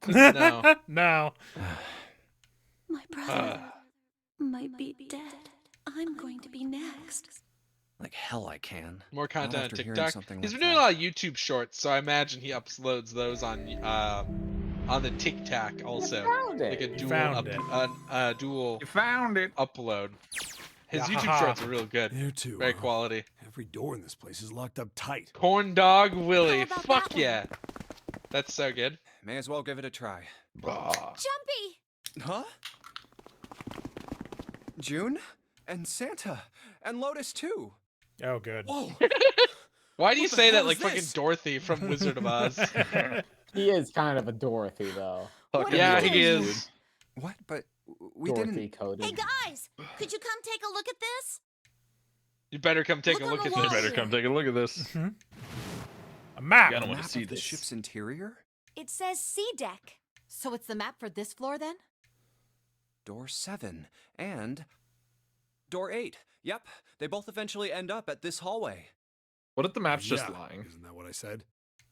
No. No. My brother might be dead. I'm going to be next. Like hell I can. More Not content on after hearing TikTok. something He's like been doing that. a lot of YouTube shorts, so I imagine he uploads those on the TikTok also. Found Like a it. dual found it. dual You found it. upload. His Yeah, YouTube haha. shorts are real good. There too. Very huh? quality. Every door in this place is locked up tight. Corn Dog Willie. How about Fuck that one? yeah. That's so good. May as well give it a try. Jumpy! Huh? June? And Santa? And Lotus too? Oh, good. Whoa! Why do you What the say that hell like is fucking this? Dorothy from Wizard of Oz? He is kind of a Dorothy, though. What Yeah, are you he doing? is. What? But we Dorothy didn't. coded. Hey guys, could you come take a look at this? You better come take Look a on look the at wall this. here. take a look at this. A map. Gotta A want to map see of the this. ship's interior? It says C deck. So it's the map for this floor then? Door 7 and door 8. Yep, they both eventually end up at this hallway. What if the map's just Yeah, lying? Isn't that what I said?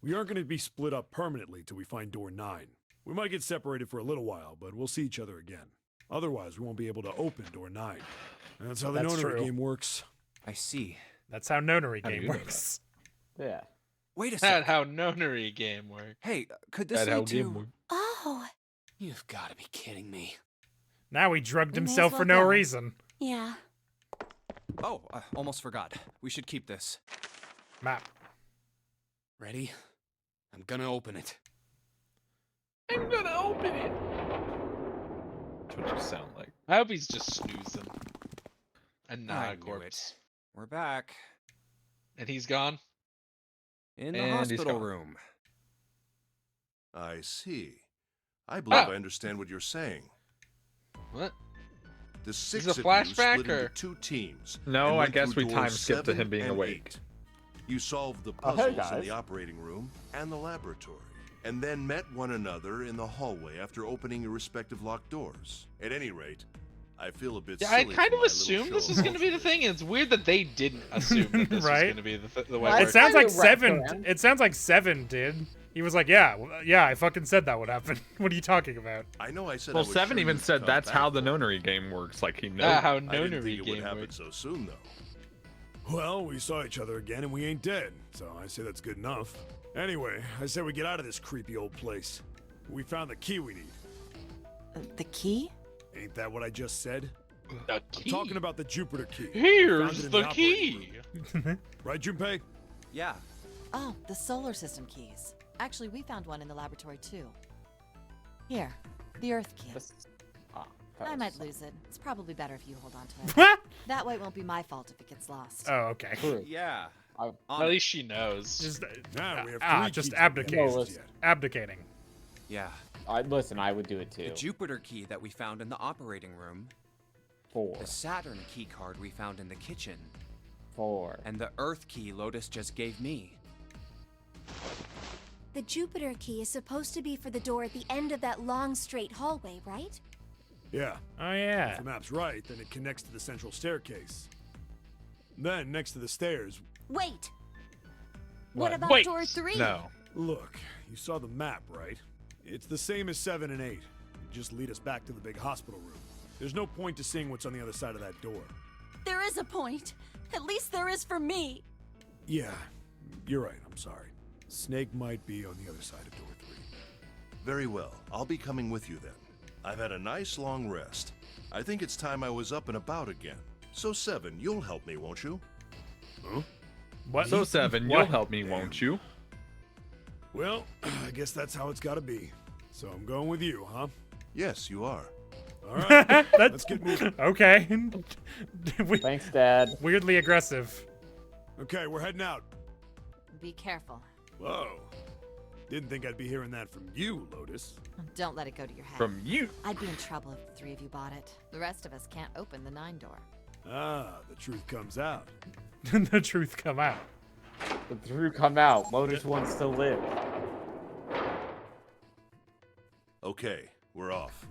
We aren't going to be split up permanently till we find door 9. We might get separated for a little while, but we'll see each other again. Otherwise, we won't be able to open door 9. And that's how the That's notary true. game works. I see. That's how nonary How do game you know works. Yeah. Wait a That's sec. how nonary game works. Hey, could this That how lead game to... works. Oh, You've got to be kidding me. Now he drugged We may as himself well for no go. reason. yeah. Oh, almost forgot. We should keep this. Map. Ready? I'm gonna open it. I'm gonna open it. That's what you sound like. I hope he's just snoozing. And not I a knew corpse. it. We're back. And he's gone? In the And he's hospital gone. room. I see. I believe Oh. I understand what you're saying. What? The six a of you flashback, split or- into 2 teams. No, and I went guess through we doors time skipped to 7 him being and awake. 8. You solved the Oh, hey, puzzles in guys. the operating room and the laboratory, and then met one another in the hallway after opening your respective locked doors. At any rate, I feel a bit Yeah, I silly kind for of my little assumed show this of was going to be the altruism. thing, and it's weird that they didn't assume that this was Right? going to be the way Well, it It worked. sounds like kinda wrapped Seven. around. It sounds like Seven did. He was like, yeah, yeah, I fucking said that would happen. What are you talking about? I know I said Well, I would Seven show even you to said come that's back how the for it. nonary game works. Like he knows. Ah, how I didn't think nonary it would game happen works. so soon, though. Well, we saw each other again and we ain't dead, so I say that's good enough. Anyway, I say we get out of this creepy old place. We found the key we need. The key? Ain't that what I just said? The I'm key. talking about the Jupiter key. Found Here's it in the operating key. room. Right, Junpei? Yeah. Oh, the solar system keys. Actually, we found one in the laboratory too. Here, the Earth key. This- that I was- might lose it. It's probably better if you hold on to it. oh, That way it won't be my fault if it gets lost. okay. True. Yeah. I- On At it. least she knows. Just, Now we have just keys abdicating. No, listen. Abdicating. Yeah. listen, I would do it too. The Jupiter key that we found in the operating room. 4. The Saturn key card we found in the kitchen. 4. And the Earth key Lotus just gave me. The Jupiter key is supposed to be for the door at the end of that long straight hallway, right? Yeah. Oh If yeah. the map's right, then it connects to the central staircase. Then, next to the stairs, Wait. What? What about Wait, door 3? No. look, you saw the map, right? It's the same as 7 and 8. Just lead us back to the big hospital room. There's no point to seeing what's on the other side of that door. There is a point. At least there is for me. Yeah, you're right. I'm sorry. Snake might be on the other side of door 3. Very well. I'll be coming with you then. I've had a nice long rest. I think it's time I was up and about again. So 7, you'll help me, won't you? Huh? What? So 7, What? you'll help me, won't you? Well, I guess that's how it's gotta be. So I'm going with you, huh? Yes, you are. All right, let's get moving. Okay. Thanks, Dad. Weirdly aggressive. Okay, we're heading out. Be careful. Whoa. Didn't think I'd be hearing that from you, Lotus. Don't let it go to your head. From you. I'd be in trouble if the 3 of you bought it. The rest of us can't open the 9 door. Ah, the truth comes out. The truth come out. The truth come out. Lotus wants to live. Okay, we're off.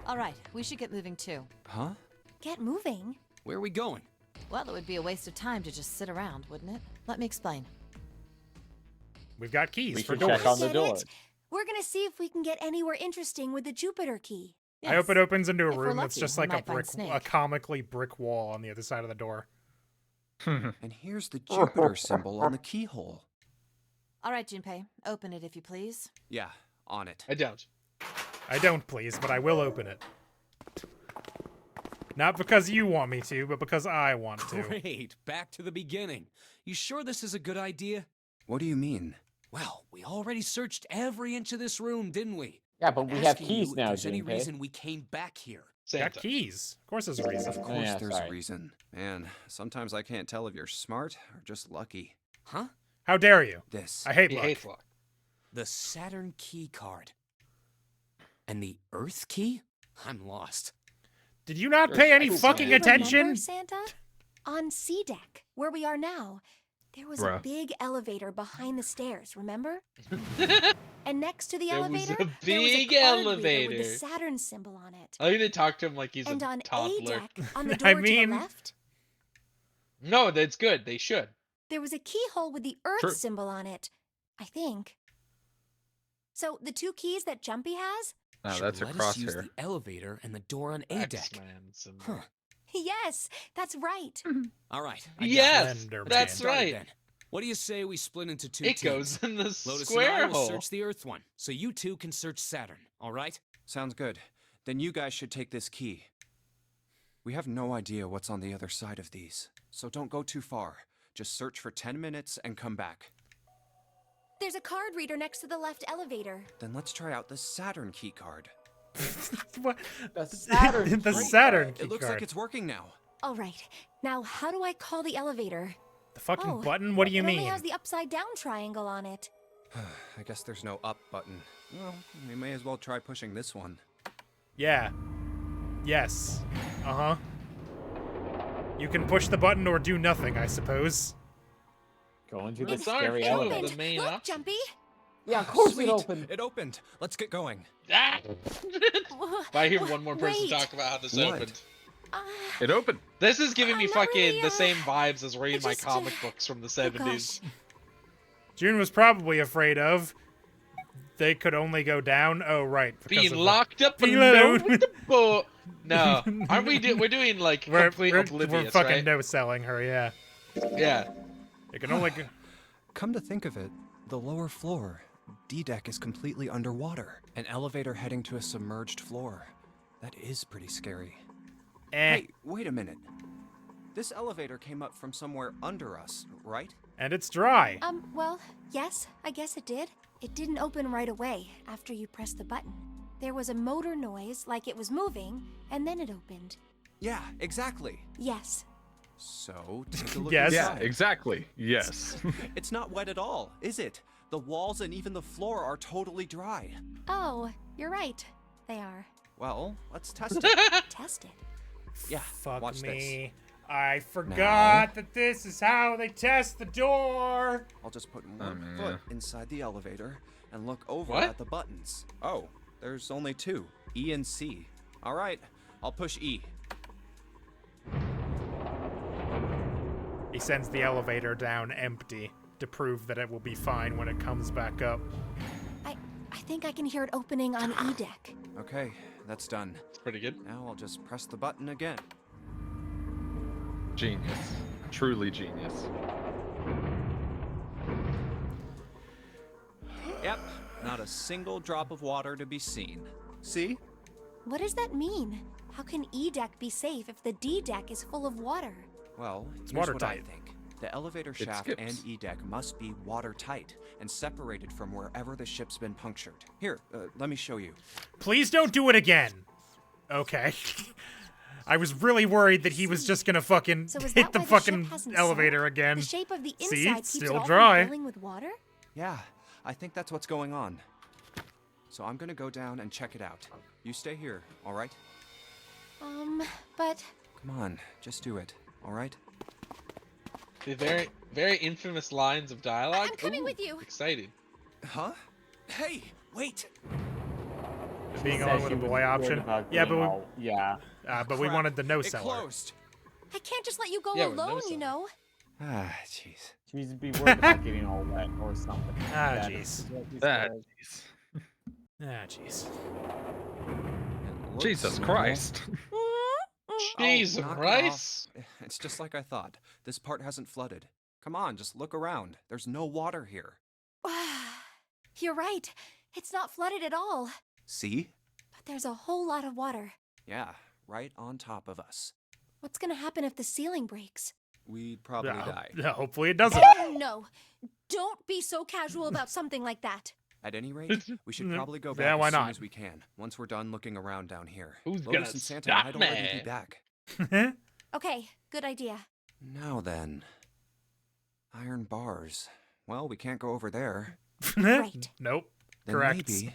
All right, we should get moving too. Huh? Get moving. Where are we going? Well, it would be a waste of time to just sit around, wouldn't it? Let me explain. We've got keys We for should doors. check on the Get door. it? We're gonna see if we can get anywhere interesting with the Jupiter key. I hope it opens into a If we're room that's lucky, just we like a might find brick, Snake. a comically brick wall on the other side of the door. And here's the Jupiter symbol on the keyhole. All right, Junpei, open it if you please. Yeah, on it. I don't. I don't, please, but I will open it. Not because you want me to, but because I want to. Great. Back to the beginning. You sure this is a good idea? What do you mean? Well, we already searched every inch of this room, didn't we? Yeah, but we have Asking keys you if now, there's any Junpei. reason we came back here. Got Santa. keys. Of course there's a reason. Of course yeah, there's sorry. a reason. Man, sometimes I can't tell if you're smart or just lucky. Huh? How dare you? This. I hate He luck. hates luck. The Saturn key card. And the Earth key? I'm lost. Did you not pay any fucking Remember, attention? Santa? On C deck, where we are now, there was a Bruh. big elevator behind the stairs, remember? And next to the There was elevator, a there was big a card reader elevator. with the Saturn symbol on it. I like to talk to him like he's And a on A toddler. deck, on the door I to mean- the left, No, that's good. They should. there was a keyhole with the Earth True. symbol on it, I think. So the 2 keys that Jumpy has? Oh, Should that's a let us use crosshair. the elevator and the door on A deck. X-Men symbol. Huh. Yes, that's right. All right. I got it. Yes, Slenderman. that's Started right. then. What do you say we split into 2 It teams? goes in the Lotus and I square will hole. search the Earth one, so you 2 can search Saturn, all right? Sounds good. Then you guys should take this key. We have no idea what's on the other side of these, so don't go too far. Just search for 10 minutes and come back. There's a card reader next to the left elevator. Then let's try out the Saturn key card. What? The Saturn The key Saturn card. key It looks card. like it's working now. All right. Now, how do I call the elevator? The fucking Oh, button? What do you It only mean? has the upside down triangle on it. I guess there's no up button. Well, we may as well try pushing this one. Yeah. Yes. Uh-huh. You can push the button or do nothing, I suppose. Go into the It scary opened. elevator. The main Look, option. Jumpy. Yeah, of course Sweet. it opened. It opened. Let's get going. Ah! If I hear one more person Wait. talk about how this What? opened. It opened. This is giving me I'm not fucking really, the same vibes as reading my just, comic books from the Oh, 70s. gosh. June was probably afraid of. They could only go down. Oh, right. because Being of the- locked up Being alone alone. with the boat. No, aren't we? We're doing like complete We're oblivious, fucking right? no-selling her, yeah. Yeah. It can only go... Come to think of it, the lower floor, D-deck, is completely underwater. An elevator heading to a submerged floor. That is pretty scary. Hey, wait a minute. This elevator came up from somewhere under us, right? And it's dry. Well, yes, I guess it did. It didn't open right away after you pressed the button. There was a motor noise like it was moving, and then it opened. Yeah, exactly. Yes. So, take a look Yes. Yeah, inside. exactly. Yes. It's not wet at all, is it? The walls and even the floor are totally dry. Oh, you're right. They are. Well, let's test it. Test it. Yeah, Fuck watch me. I forgot Now. that this is how they test the door. I'll just put Oh, one man. foot inside the elevator and look over What? at the buttons. Oh, there's only 2, E and C. All right, I'll push E. He sends the elevator down empty. to prove that it will be fine when it comes back up. I think I can hear it opening on E deck. Okay, that's done. It's pretty good. Now I'll just press the button again. Genius. Truly genius. Yep, not a single drop of water to be seen. See? What does that mean? How can E deck be safe if the D deck is full of water? Well, It's here's what I watertight. think. The elevator It shaft skips. and E-deck must be watertight and separated from wherever the ship's been punctured. Here, let me show you. Please don't do it again. Okay. I was really worried that he was just gonna fucking So is hit that the why the fucking ship hasn't elevator sunk? again. The shape of the See? inside keeps Still it all dry. from filling with water? Yeah, I think that's what's going on. So I'm gonna go down and check it out. You stay here, all right? But Come on, just do it, all right? The very, very infamous lines of dialogue. I'm coming Ooh, with you. Excited. Huh? Hey, wait! Being Said on she with a was boy worried option. about Yeah, being but all- yeah. but we Crap, wanted the no it seller. closed. I can't just let you go Yeah, with no alone, you sound. know. Ah, jeez. She's be worried about getting all wet or something. Ah, That jeez. is what she's That. worried. Ah, jeez. It looks Jesus normal. Christ. Jesus knock it Christ. off. It's just like I thought. This part hasn't flooded. Come on, just look around. There's no water here. You're right. It's not flooded at all. See? But there's a whole lot of water. Yeah, right on top of us. What's gonna happen if the ceiling breaks? We'd probably die. Yeah, hopefully it doesn't. Oh, no. Don't be so casual about something like that. At any rate, we should probably go back Yeah, why as soon not? as we can, once we're done looking around down here. Who's Lotus gonna and Santa stop might already me? be back. Okay, good idea. Now then. Iron bars. Well, we can't go over there. Right. Nope. Then Correct. maybe.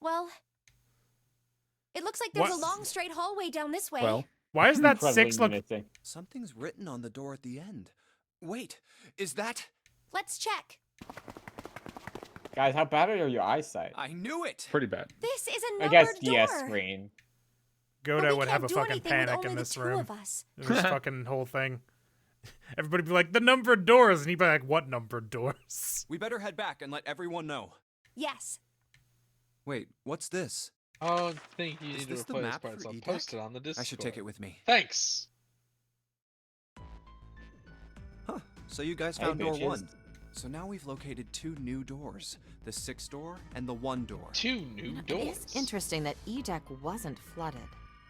Well, it looks like there's What? a long straight hallway down this way. Well, Why is that Incredibly 6 look? menacing. Something's written on the door at the end. Wait, is that? Let's check. Guys, how bad are your eyesight? I knew it! pretty bad. This is a I numbered guess door. yes, screen. But Godo we would can't have a do fucking anything with panic only in the this two room. of us. This fucking whole thing. Everybody be like, the numbered doors, and he'd be like, what numbered doors? We better head back and let everyone know. Yes. Wait, what's this? Oh, I think you Is need to this the replay this map part, for so I'll E-Deck? post it on the Discord. I should take it with me. Thanks. Huh, so you guys Hey, found door bitches. 1. So now we've located 2 new doors. The 6 door and the 1 door. 2 new It doors. is interesting that E-deck wasn't flooded.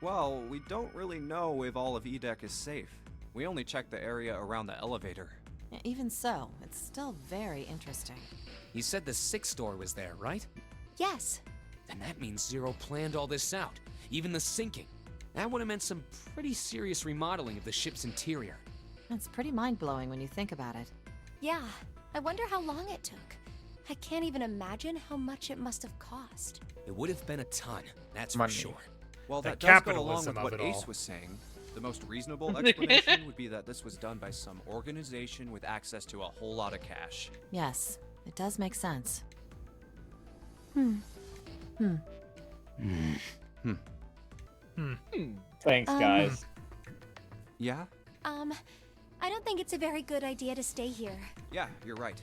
Well, we don't really know if all of E-Deck is safe. We only checked the area around the elevator. Even so, it's still very interesting. You said the 6th door was there, right? Yes. Then that means Zero planned all this out, even the sinking. That would have meant some pretty serious remodeling of the ship's interior. It's pretty mind-blowing when you think about it. Yeah. I wonder how long it took. I can't even imagine how much it must have cost. It would have been a ton, that's Money. for sure. Well, The that does go along capitalism with of what it Ace all. was saying. The most reasonable explanation would be that this was done by some organization with access to a whole lot of cash. Yes, it does make sense. Thanks, guys. Yeah? I don't think it's a very good idea to stay here. Yeah, you're right.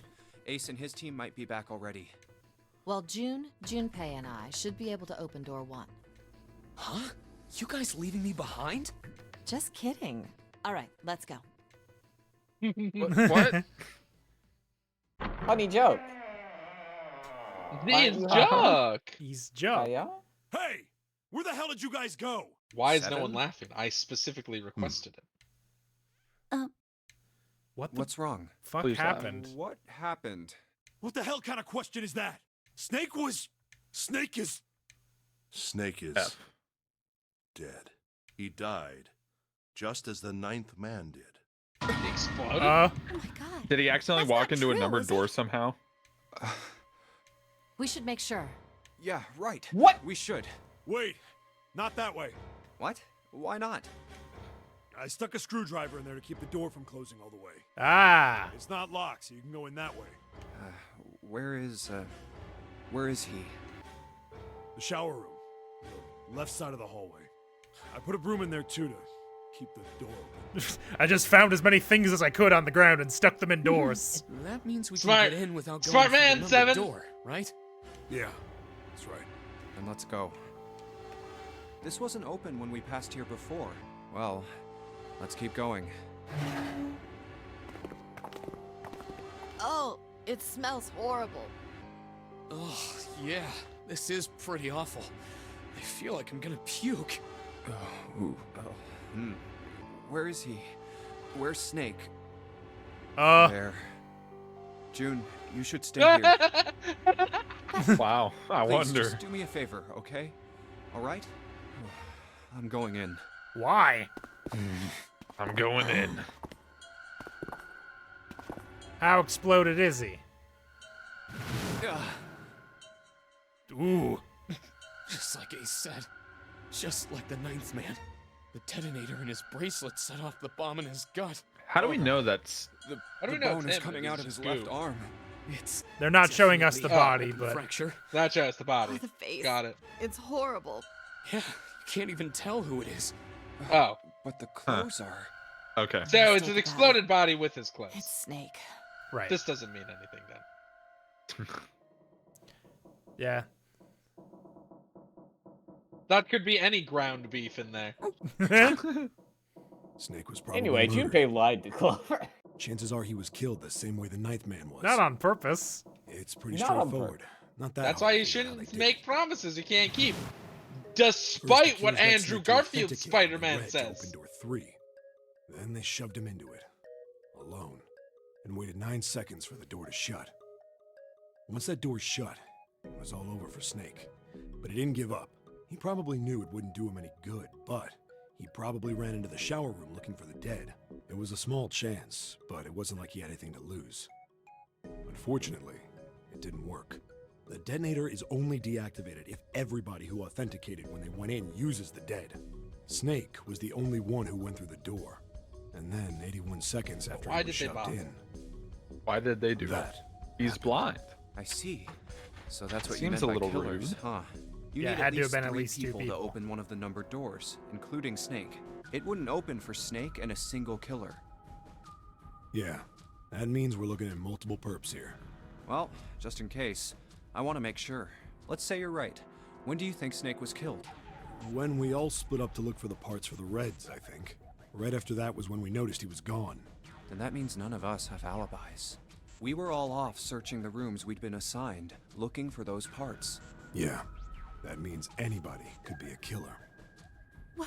Ace and his team might be back already. Well, Junpei and I should be able to open door 1. Huh? You guys leaving me behind? Just kidding. All right, let's go. What? Funny joke. He's you joke. He's Joe. Yeah? Hey! Where the hell did you guys go? Why is no 7? one laughing? I specifically requested it. What the What's wrong? fuck Please laugh. happened? What happened? What the hell kind of question is that? Snake is... Snake is F. dead. He died, just as the 9th man did. He exploded? Oh my god. Did he accidentally That's walk not into a true, numbered is door it? somehow? We should make sure. Yeah, right. What? We should. Wait, not that way. What? Why not? I stuck a screwdriver in there to keep the door from closing all the way. Ah. It's not locked, so you can go in that way. Where is he? The shower room. The left side of the hallway. I put a broom in there too to keep the door open. I just found as many things as I could on the ground and stuck them indoors. That means we Smart. can get in without going Smart through man, the numbered Seven. door, right? Yeah, that's right. Then let's go. This wasn't open when we passed here before. Well, let's keep going. Oh, it smells horrible. Oh, yeah. This is pretty awful. I feel like I'm gonna puke. Where is he? Where's Snake? Uh, There. June, you should stay here. Wow, I Please, wonder. just do me a favor, okay? All right? I'm going in. why? I'm going in. How exploded is he? Ugh, Ooh. just like Ace said. Just like the ninth man. The detonator in his bracelet set off the bomb in his gut. How do we know that's... The, How do the we know bone it's is him coming if out he's of his just left goo? arm. It's They're not showing us the definitely body, open but fracture. Not just the Oh, body. the face. Got it. It's horrible. Yeah, you can't even tell who it is. Oh, But the clothes are. Okay. so it's Think an about exploded body with his clothes. It's Snake. right. This doesn't mean anything then. Yeah. That could be any ground beef in there. Snake was probably Anyway, murdered. Junpei lied to Clover. Chances are he was killed the same way the ninth man was. Not on purpose. It's pretty Not on straightforward. Not that That's hard why to you figure out how shouldn't they did make it. promises you can't keep. First, Despite the what killers got Andrew Snake to Garfield's authenticate Spider-Man the red to says. open door 3. Then they shoved him into it, alone, and waited 9 seconds for the door to shut. Once that door shut, it was all over for Snake. But he didn't give up. He probably knew it wouldn't do him any good, but he probably ran into the shower room looking for the dead. It was a small chance, but it wasn't like he had anything to lose. Unfortunately, it didn't work. The detonator is only deactivated if everybody who authenticated when they went in uses the dead. Snake was the only one who went through the door. And then, 81 seconds after Why he was did they shoved bother? in, Why did they do that? He's blind. I see. So that's what Seems you a meant by little killers, rude. huh? You Yeah, need it had at to have least been at 3 least 2 people to people. open one of the numbered doors, including Snake. It wouldn't open for Snake and a single killer. yeah, that means we're looking at multiple perps here. Well, just in case, I want to make sure. Let's say you're right. When do you think Snake was killed? When we all split up to look for the parts for the Reds, I think. Right after that was when we noticed he was gone. Then that means none of us have alibis. We were all off searching the rooms we'd been assigned, looking for those parts. Yeah, that means anybody could be a killer.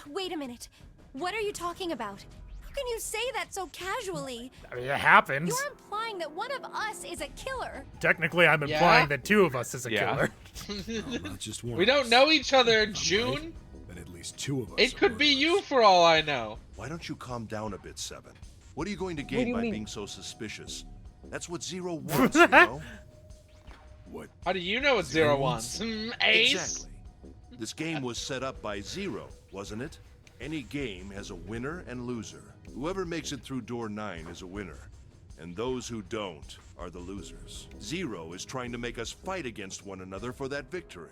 Wait a minute. What are you talking about? How can you say that so casually? I mean, it happens. You're implying that one of us is a killer. Technically, I'm Yeah? implying that 2 of us is a Yeah. killer. No, not just one. We of don't us. know each other, Right? June. Then at least 2 of us. It are could be you murderers. for all I know. Why don't you calm down a bit, Seven? What are you going to do gain you by mean? being so suspicious? That's what Zero wants, you know? What? How do you know what Zero Zero wants? wants? Ace? Exactly. This game was set up by Zero, wasn't it? Any game has a winner and loser. Whoever makes it through door 9 is a winner, and those who don't are the losers. Zero is trying to make us fight against one another for that victory.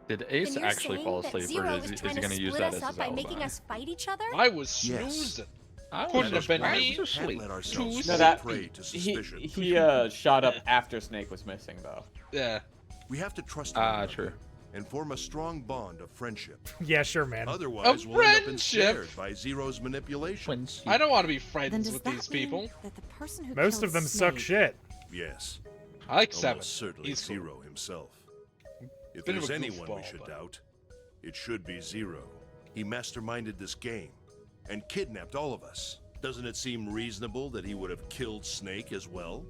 Did Ace Then you're actually saying fall that asleep, Zero or is is he trying to going to use split that as us his up by alibi? making us fight each other? I was Yes. snoozing. I Couldn't was have been I me. was Can't asleep. let ourselves Too fall that prey to he suspicion. shot up after Snake was missing, though. Yeah. We have to trust one another True. and form a strong bond of friendship. Yeah, sure, man. Otherwise, A we'll end up friendship? ensnared by Zero's manipulation. I don't want to be Then friends does with that these mean people. that the person who Most killed of them suck Snake- shit. Yes, I like Seven. almost certainly He's cool. Zero himself. If Bit of there's a anyone we goofball, should but- doubt, it should be Zero. He masterminded this game and kidnapped all of us. Doesn't it seem reasonable that he would have killed Snake as well?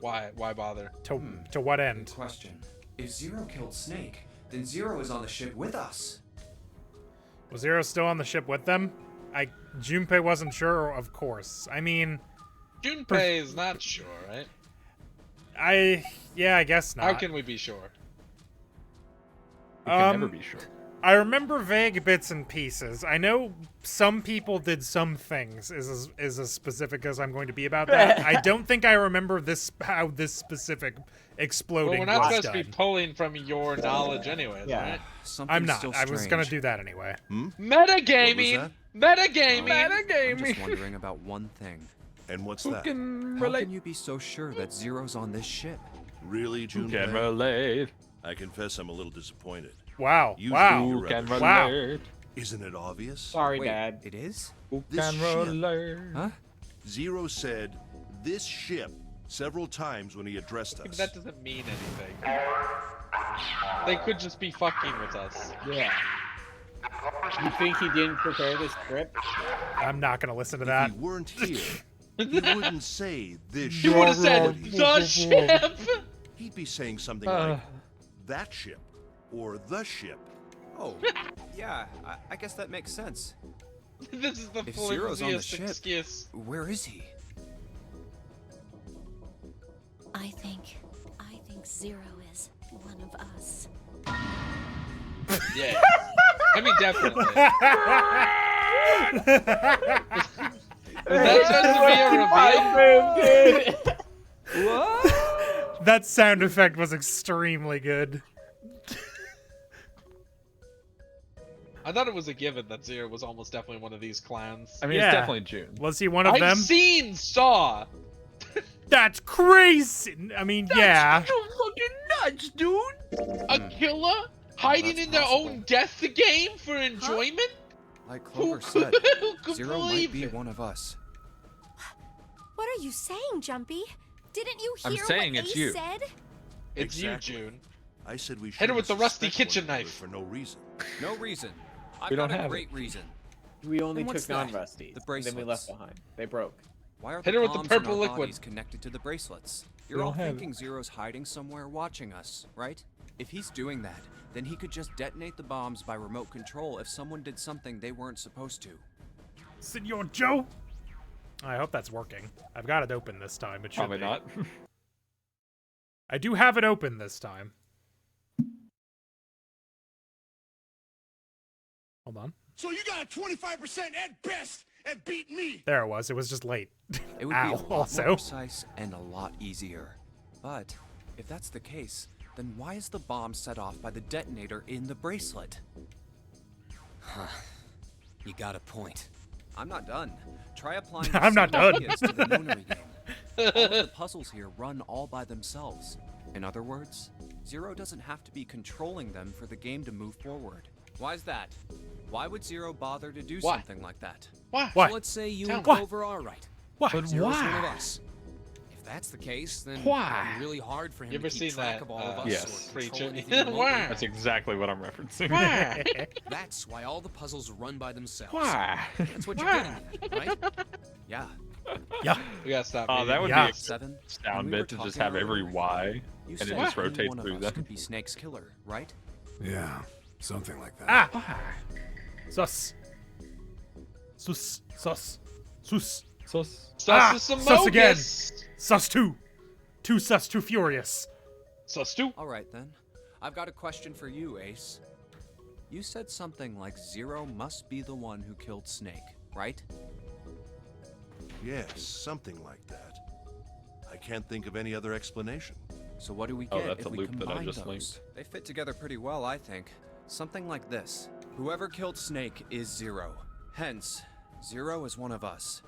Why bother? To what end? Question. If Zero killed Snake, then Zero is on the ship with us. Was Zero still on the ship with them? Junpei wasn't sure, of course. I mean, Junpei is not sure, right? yeah, I guess not. How can we be sure? You can never be sure. I remember vague bits and pieces. I know some people did some things, is as specific as I'm going to be about that. I don't think I remember how this specific Well, exploding we're not was supposed to be done. pulling from your knowledge anyways, Yeah. right? Something's I'm not. Still I was gonna strange. do that anyway. Metagaming! What was Metagaming. I'm just wondering about one thing. And what's that? How can you be so sure that Zero's on this ship? Really, June? Can relate. I confess I'm a little disappointed. Wow. Usually Wow. you're Can rather Wow. relate. Isn't it obvious? Sorry, Wait, Dad. it is? This Can ship. relate. Huh? Zero said this ship several times when he addressed But us. that doesn't mean anything. They could just be fucking with us. Yeah. You think he didn't prepare this script? I'm not gonna listen to If that. he weren't here, he wouldn't say this He ship. would have said He'd the ship. He'd be saying something like that ship or the ship. Oh, yeah, I guess that makes sense. This is the If Zero's on the flimsiest ship, excuse. where is he? I think Zero is one of us. Yeah. I mean, definitely. Is that supposed to be a reveal? What? That sound effect was extremely good. I thought it was a given that Zero was almost definitely one of these clowns. I mean, Yeah. it's definitely June. Was he one of I've them? seen Saw. That's crazy. I mean, yeah. Fucking nuts, dude. A killer hiding that's in their possible. own death game for enjoyment? Like Who Clover said, who could Zero might believe be it? one of us. What are you saying, Jumpy? Didn't you I'm hear saying what it's Ace you. said? It's Exactly. you, June. I said we should Hit her with the rusty kitchen one another knife. for no reason. No reason. I've We got don't a have great reason. We only And what's took that? non-rusties. The and then we left bracelets. behind. They broke. Why are Hit the her with the bombs in purple our liquid. bodies connected to the bracelets? You're don't all have it. thinking Zero's hiding somewhere watching us, right? If he's doing that, then he could just detonate the bombs by remote control if someone did something they weren't supposed to. Senor Joe. I hope that's working. I've got it open this time. It should Probably be. not. I do have it open this time. Hold on. So you got a 25% at best at beating me. There it was. It was just late. It would Ow, be a lot also. more precise and a lot easier. But if that's the case, then why is the bomb set off by the detonator in the bracelet? Huh. You got a point. I'm not done. Try applying the I'm not same done. ideas to the nonary game. All of the puzzles here run all by themselves. In other words, Zero doesn't have to be controlling them for the game to move forward. Why's that? Why would Zero bother to do Why? something like that? Why? Why? So let's say you Tell and me. Clover are right. Why? But Zero's one of why? us. If that's the case, then Why? it'd be really hard for him You to ever keep seen track that, of all of us Yes. or control Preacher? anything remotely. Why? That's exactly what I'm referencing. Why? That's why all the puzzles run by themselves. Why? That's what you're Why? getting at, right? Yeah. Yeah. We gotta stop. Oh, reading. that would Yeah. be a Seven. sound when we were bit to just talking have every earlier, Y, You and said it just any rotates one of through us them. could be Snake's killer, right? Yeah, something like that. Ah. Sus. Sus. Sus. Sus. Sus. Ah, Sus is sus again. Amogus. Sus 2. Too sus, too furious. Sus too. All right then. I've got a question for you, Ace. You said something like Zero must be the one who killed Snake, right? Yes, something like that. I can't think of any other explanation. So what do we Oh, get that's if a we loop that I combine just those? linked. They fit together pretty well, I think. Something like this. Whoever killed Snake is Zero. Hence, Zero is one of us.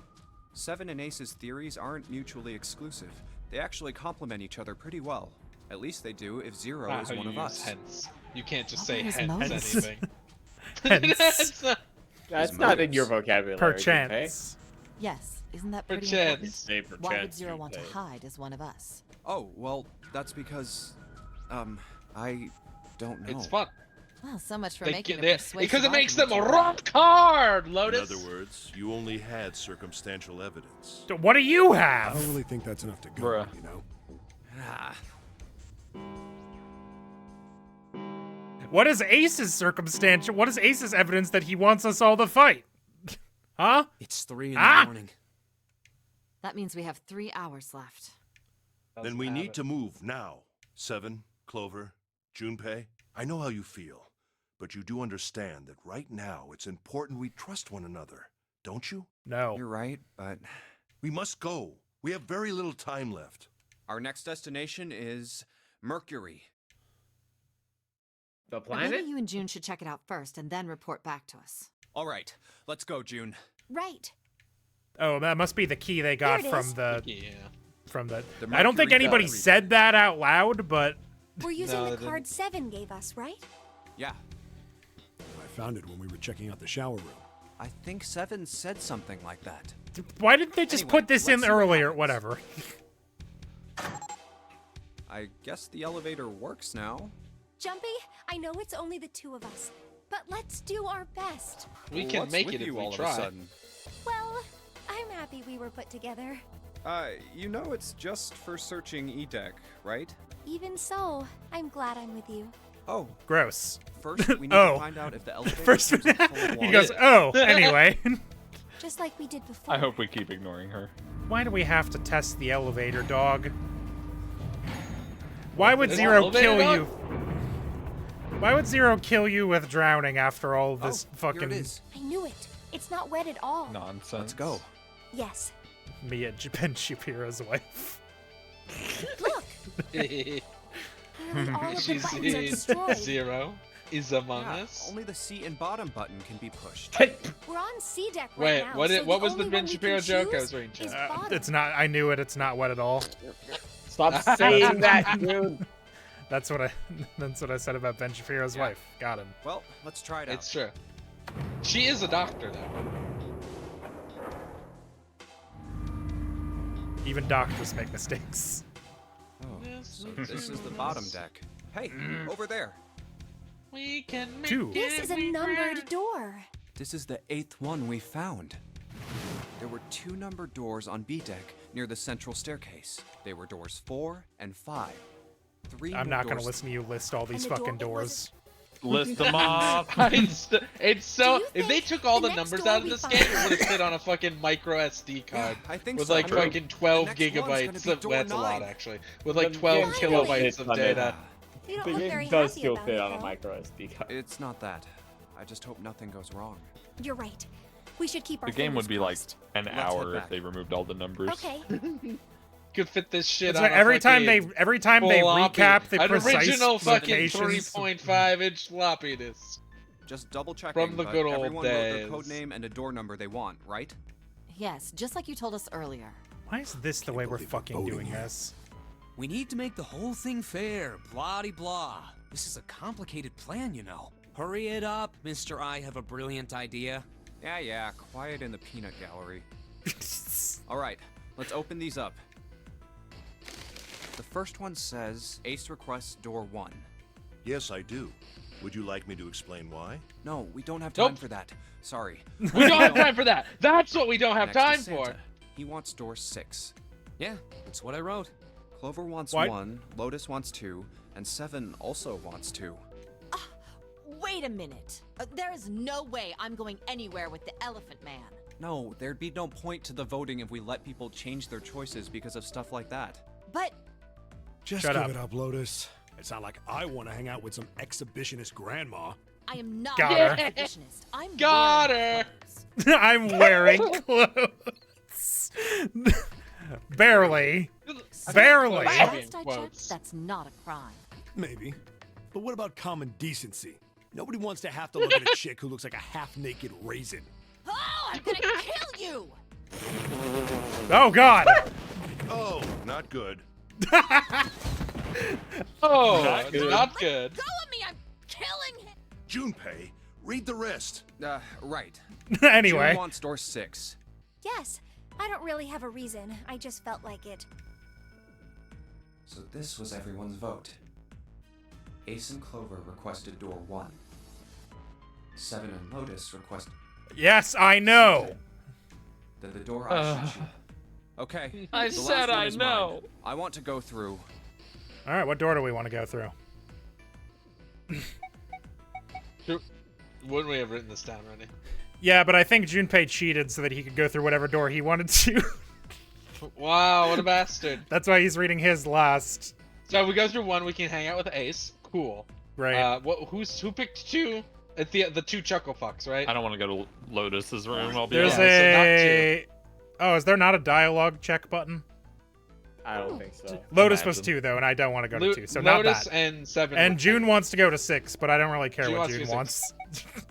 Seven and Ace's theories aren't mutually exclusive. They actually complement each other pretty well. At least they do if Zero Not is how one you of use us. hence. You can't just What say was hence Moses? anything. Hence. That's not- That's His not in your motives. vocabulary. Perchance. Yes, isn't that pretty important? Perchance. Say Why would perchance, Zero want to Junpei. hide as one of us? Oh, well, that's because... I don't know. It's fun. Well, so much for They making get a there persuasive because it makes them argument. rock hard, In Lotus. other words, you only had circumstantial evidence. What do you I have? don't really think that's enough to go, Bruh. you know? Ah, What is Ace's circumstantial? What is Ace's evidence that he wants us all to fight? Huh? It's 3 in Ah! the morning. That means we have 3 hours left. Then we need to move now. Seven, Clover, Junpei, I know how you feel, but you do understand that right now it's important we trust one another, don't you? No. you're right, but We must go. We have very little time left. our next destination is Mercury. The But planet? maybe you and June should check it out first and then report back to us. All right, let's go, June. Right. Oh, that must be the key they got Here it from is. the Yeah. I don't think Mercury anybody battery. said that out loud, but We're using No, the they card 7 gave us, right? Yeah, I found it when we were checking out the shower room. I think 7 said something like that. why didn't they just Anyway, put this let's in see what earlier? happens. Whatever. I guess the elevator works now. Jumpy, I know it's only the two of us, but let's do our best. We can What's make with it if you we all try. of a sudden? Well, I'm happy we were put together. You know it's just for searching E-Deck, right? Even so, I'm glad I'm with you. Oh, Gross. first we need Oh. to find out if the elevator First, comes in full of he water. goes, "Oh, anyway." Just like we did before. I hope we keep ignoring her. Why do we have to test the elevator, dog? Why would This Zero elevator kill dog? you? Why would Zero kill you with drowning after all this Here fucking it is. I knew it. It's not wet at all. Nonsense. Let's go. Yes. Mia Ben Shapiro's wife? Look, nearly all of the She's buttons are destroyed. Zero is among Yeah, us. only the seat and bottom button can be pushed. We're on C deck right Wait, now. what? So What was only the one Ben we Shapiro can joke? I choose was reading is chat. bottom. It's not. I knew it. It's not wet at all. Stop saying that, dude. That's what I. That's what I said about Ben Shapiro's wife. Got him. Well, let's try it out. It's true. She is a doctor, though. Even doctors make mistakes. Oh, Yes, so we this do. is the bottom deck. Hey, over there. We can make Two. This it is a we numbered can. door. This is the 8th one we found. There were 2 numbered doors on B deck near the central staircase. They were doors 4 and 5. 3 I'm more not gonna doors- listen to you list all these And the door- fucking it was- doors. List them off. It's so. Do you If they think took all the the next numbers door out of we this find- game, it would have fit on a fucking micro SD card. I think with so. like True. fucking 12 The next one's gonna gigabytes be of. door That's a lot 9. actually. With like The 12 game kilobytes still of fits on data. You don't The look game very does happy still about fit it, on a though. micro SD card. It's not that. I just hope nothing goes wrong. You're right. We should keep our The game would be like fingers an Let's head hour if back. they removed all the numbers. crossed. Okay. Could fit this shit That's on right, a every time fucking they floppy. recap the An precise original fucking locations. 3.5-inch floppiness. Just double checking. From the but good old everyone wrote their days. code name and a door number they want, right? Yes, just like you told us earlier. Why is this the way we're believe we're fucking voting doing here. this? We need to make the whole thing fair, blah-de-blah. This is a complicated plan, you know. Hurry it up, Mr. I have a brilliant idea. Yeah, quiet in the peanut gallery. All right, let's open these up. The first one says, Ace requests door 1. Yes, I do. Would you like me to explain why? No, we don't have time Nope. for that. Sorry. We don't have time for that. That's what we don't have Next is time Santa. for. He wants door 6. Yeah, that's what I wrote. Clover wants What? 1, Lotus wants 2, and 7 also wants 2. Wait a minute. There is no way I'm going anywhere with the Elephant Man. No, there'd be no point to the voting if we let people change their choices because of stuff like that. But Just Shut give up. it up, Lotus. It's not like I want to hang out with some exhibitionist grandma. I am not Got an her. exhibitionist. I'm Got wearing her. clothes. I'm wearing clothes. Barely. Barely. Last I Quotes. checked, that's not a crime. Maybe. But what about common decency? Nobody wants to have to look at a chick who looks like a half-naked raisin. Oh, I'm gonna kill you! Oh God. Oh, not good. Oh, Not good. not good. Go at me! I'm killing him! Junpei, read the rest. Right. Anyway. June wants door 6. Yes. I don't really have a reason. I just felt like it. So this was everyone's vote. Ace and Clover requested door 1. 7 and Lotus request. Yes, I know. Then the door I should shoot. Okay. I the last said one I is know. mine. I want to go through. All right, what door do we want to go through? Wouldn't we have written this down already? Yeah, but I think Junpei cheated so that he could go through whatever door he wanted to. Wow, what a bastard. That's why he's reading his last. So if we go through 1, we can hang out with Ace. Cool. Right. Who picked 2? It's the 2 chuckle fucks, right? I don't want to go to Lotus's room. I'll be There's honest. a. Oh, is there not a dialogue check button? I don't think so. Lotus was Imagine. 2 though, and I don't want to go to 2, so not Lotus that. and 7. And were June cool. wants to go to 6, but I don't really care June what wants to June go wants.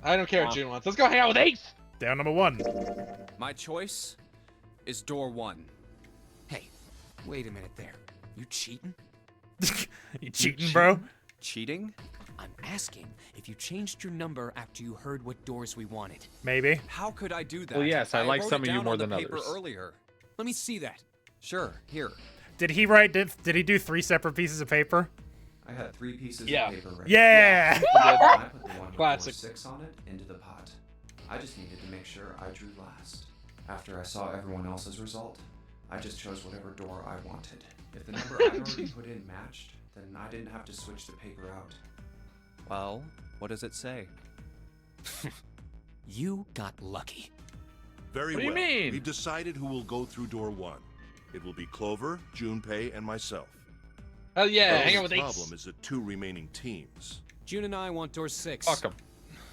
I don't care what June wants. Let's go hang out with Ace. Down number 1. My choice is door 1. Hey, wait a minute there. You cheating? You cheating, bro? Cheating? I'm asking if you changed your number after you heard what doors we wanted. Maybe. How could I do that? Well, yes, I like wrote some it of you down more on the than paper others. Earlier. Let me see that. Sure, here. Did he write? Did he do 3 separate pieces of paper? I had 3 pieces Yeah. of paper ready. Yeah. I put the one Classic. before 6 on it into the pot. I just needed to make sure I drew last. After I saw everyone else's result, I just chose whatever door I wanted. If the number I'd already put in matched, then I didn't have to switch the paper out. Well, what does it say? You got lucky. Very What do you well. mean? We've decided who will go through door 1. It will be Clover, Junpei, and myself. Hell yeah, The hang only out with Ace. problem is the 2 remaining teams. June and I want door 6. Fuck 'em.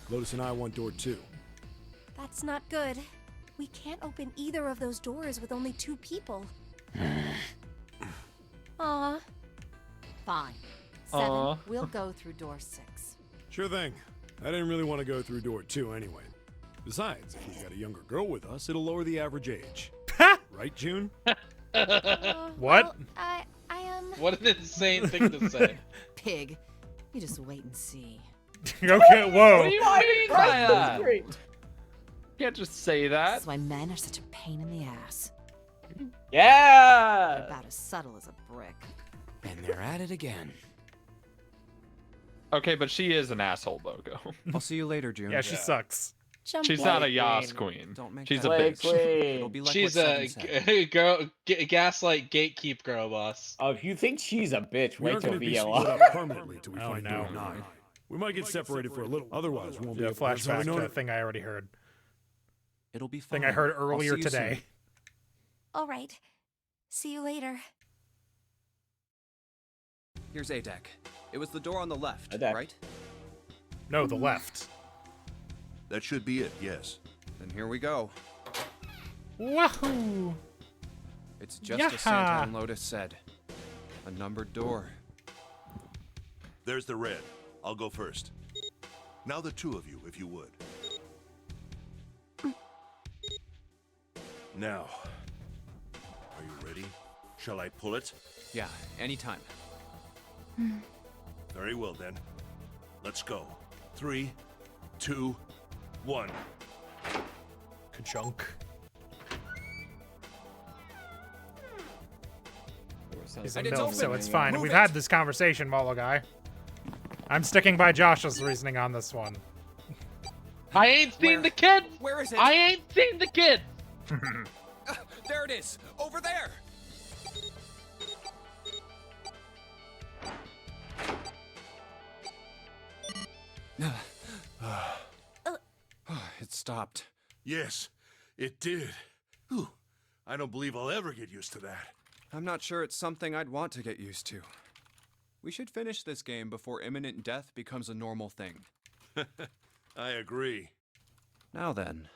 Lotus and I want door 2. That's not good. We can't open either of those doors with only 2 people. Aw. Fine. 7, Aw. we'll go through door 6. Sure thing. I didn't really want to go through door 2 anyway. Besides, if we've got a younger girl with us, it'll lower the average age. Right, June? What? Well, What an insane thing to say. Pig. You just wait and see. Okay, whoa. What do you mean by that? You can't just say that. That's why men are such a pain in the ass. They're Yeah. about as subtle as a brick. And they're at it again. Okay, but she is an asshole, Bogo. I'll see you later, June. Yeah, she sucks. jump She's in. not a Queen. Yas queen. Don't make She's that a Play bitch. It'll queen. be like She's what a Seven said. girl, gaslight gatekeep girl boss. Oh, if you think she's a bitch, We wait aren't till going to be split VLR. up permanently till we Oh, find no. door 9. We might get separated for a little. Otherwise, we won't be Yeah, able to. That's how we flashback know to a it. thing I already heard. It'll be fine. Thing I heard I'll earlier see you today. soon. All right. See you later. Here's A deck. It was the door on the left, A deck. right? No, the left. That should be it, yes. Then here we go. Wahoo! It's just as Santa Yaha! and Lotus said. A numbered door. There's the red. I'll go first. Now the 2 of you, if you would. Now, are you ready? Shall I pull it? Yeah, anytime. Very well then. Let's go. 3, 2, 1. Ka-chunk. He's a And it's MILF, open. so it's fine. Move We've it. had this conversation, Molo guy. I'm sticking by Josh's reasoning on this one. I ain't seen Where? the kid. Where is it? I ain't seen the kid. There it is! Over there! It stopped. Yes, it did. Whew. I don't believe I'll ever get used to that. I'm not sure it's something I'd want to get used to. We should finish this game before imminent death becomes a normal thing. I agree. Now then.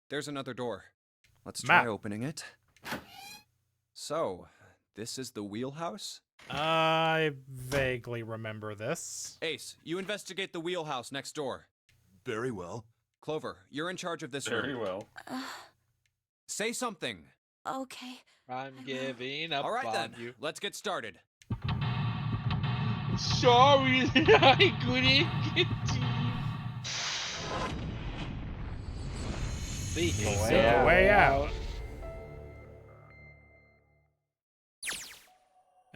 There's another door. Let's try Map. opening it. So, this is the wheelhouse? I vaguely remember this. Ace, you investigate the wheelhouse next door. Very well. Clover, you're in charge of this Very room. well. Say something. Okay. I'm giving up All right on then, you. let's get started. Sorry, I couldn't get to you. Seek a So, way out. way out.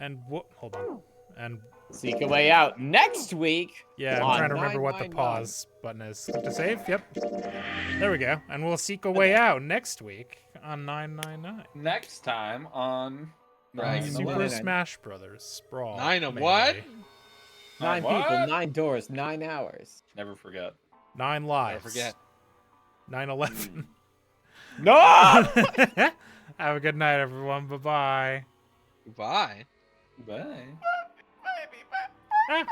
And what? Hold on. And Seek a way out next week. yeah, I'm on trying to remember what the 999. pause button is. Click to save. Yep. There we go. And we'll seek a way out next week on 999. Next time on Right. Super Super 999. Smash Brothers Sprawl. 9 of Melee. what? 9 What? people, 9 doors, 9 hours. Never forget. 9 lives. Never forget. 9/11. No! Have a good night, everyone. Bye-bye. Bye. Bye. Ah.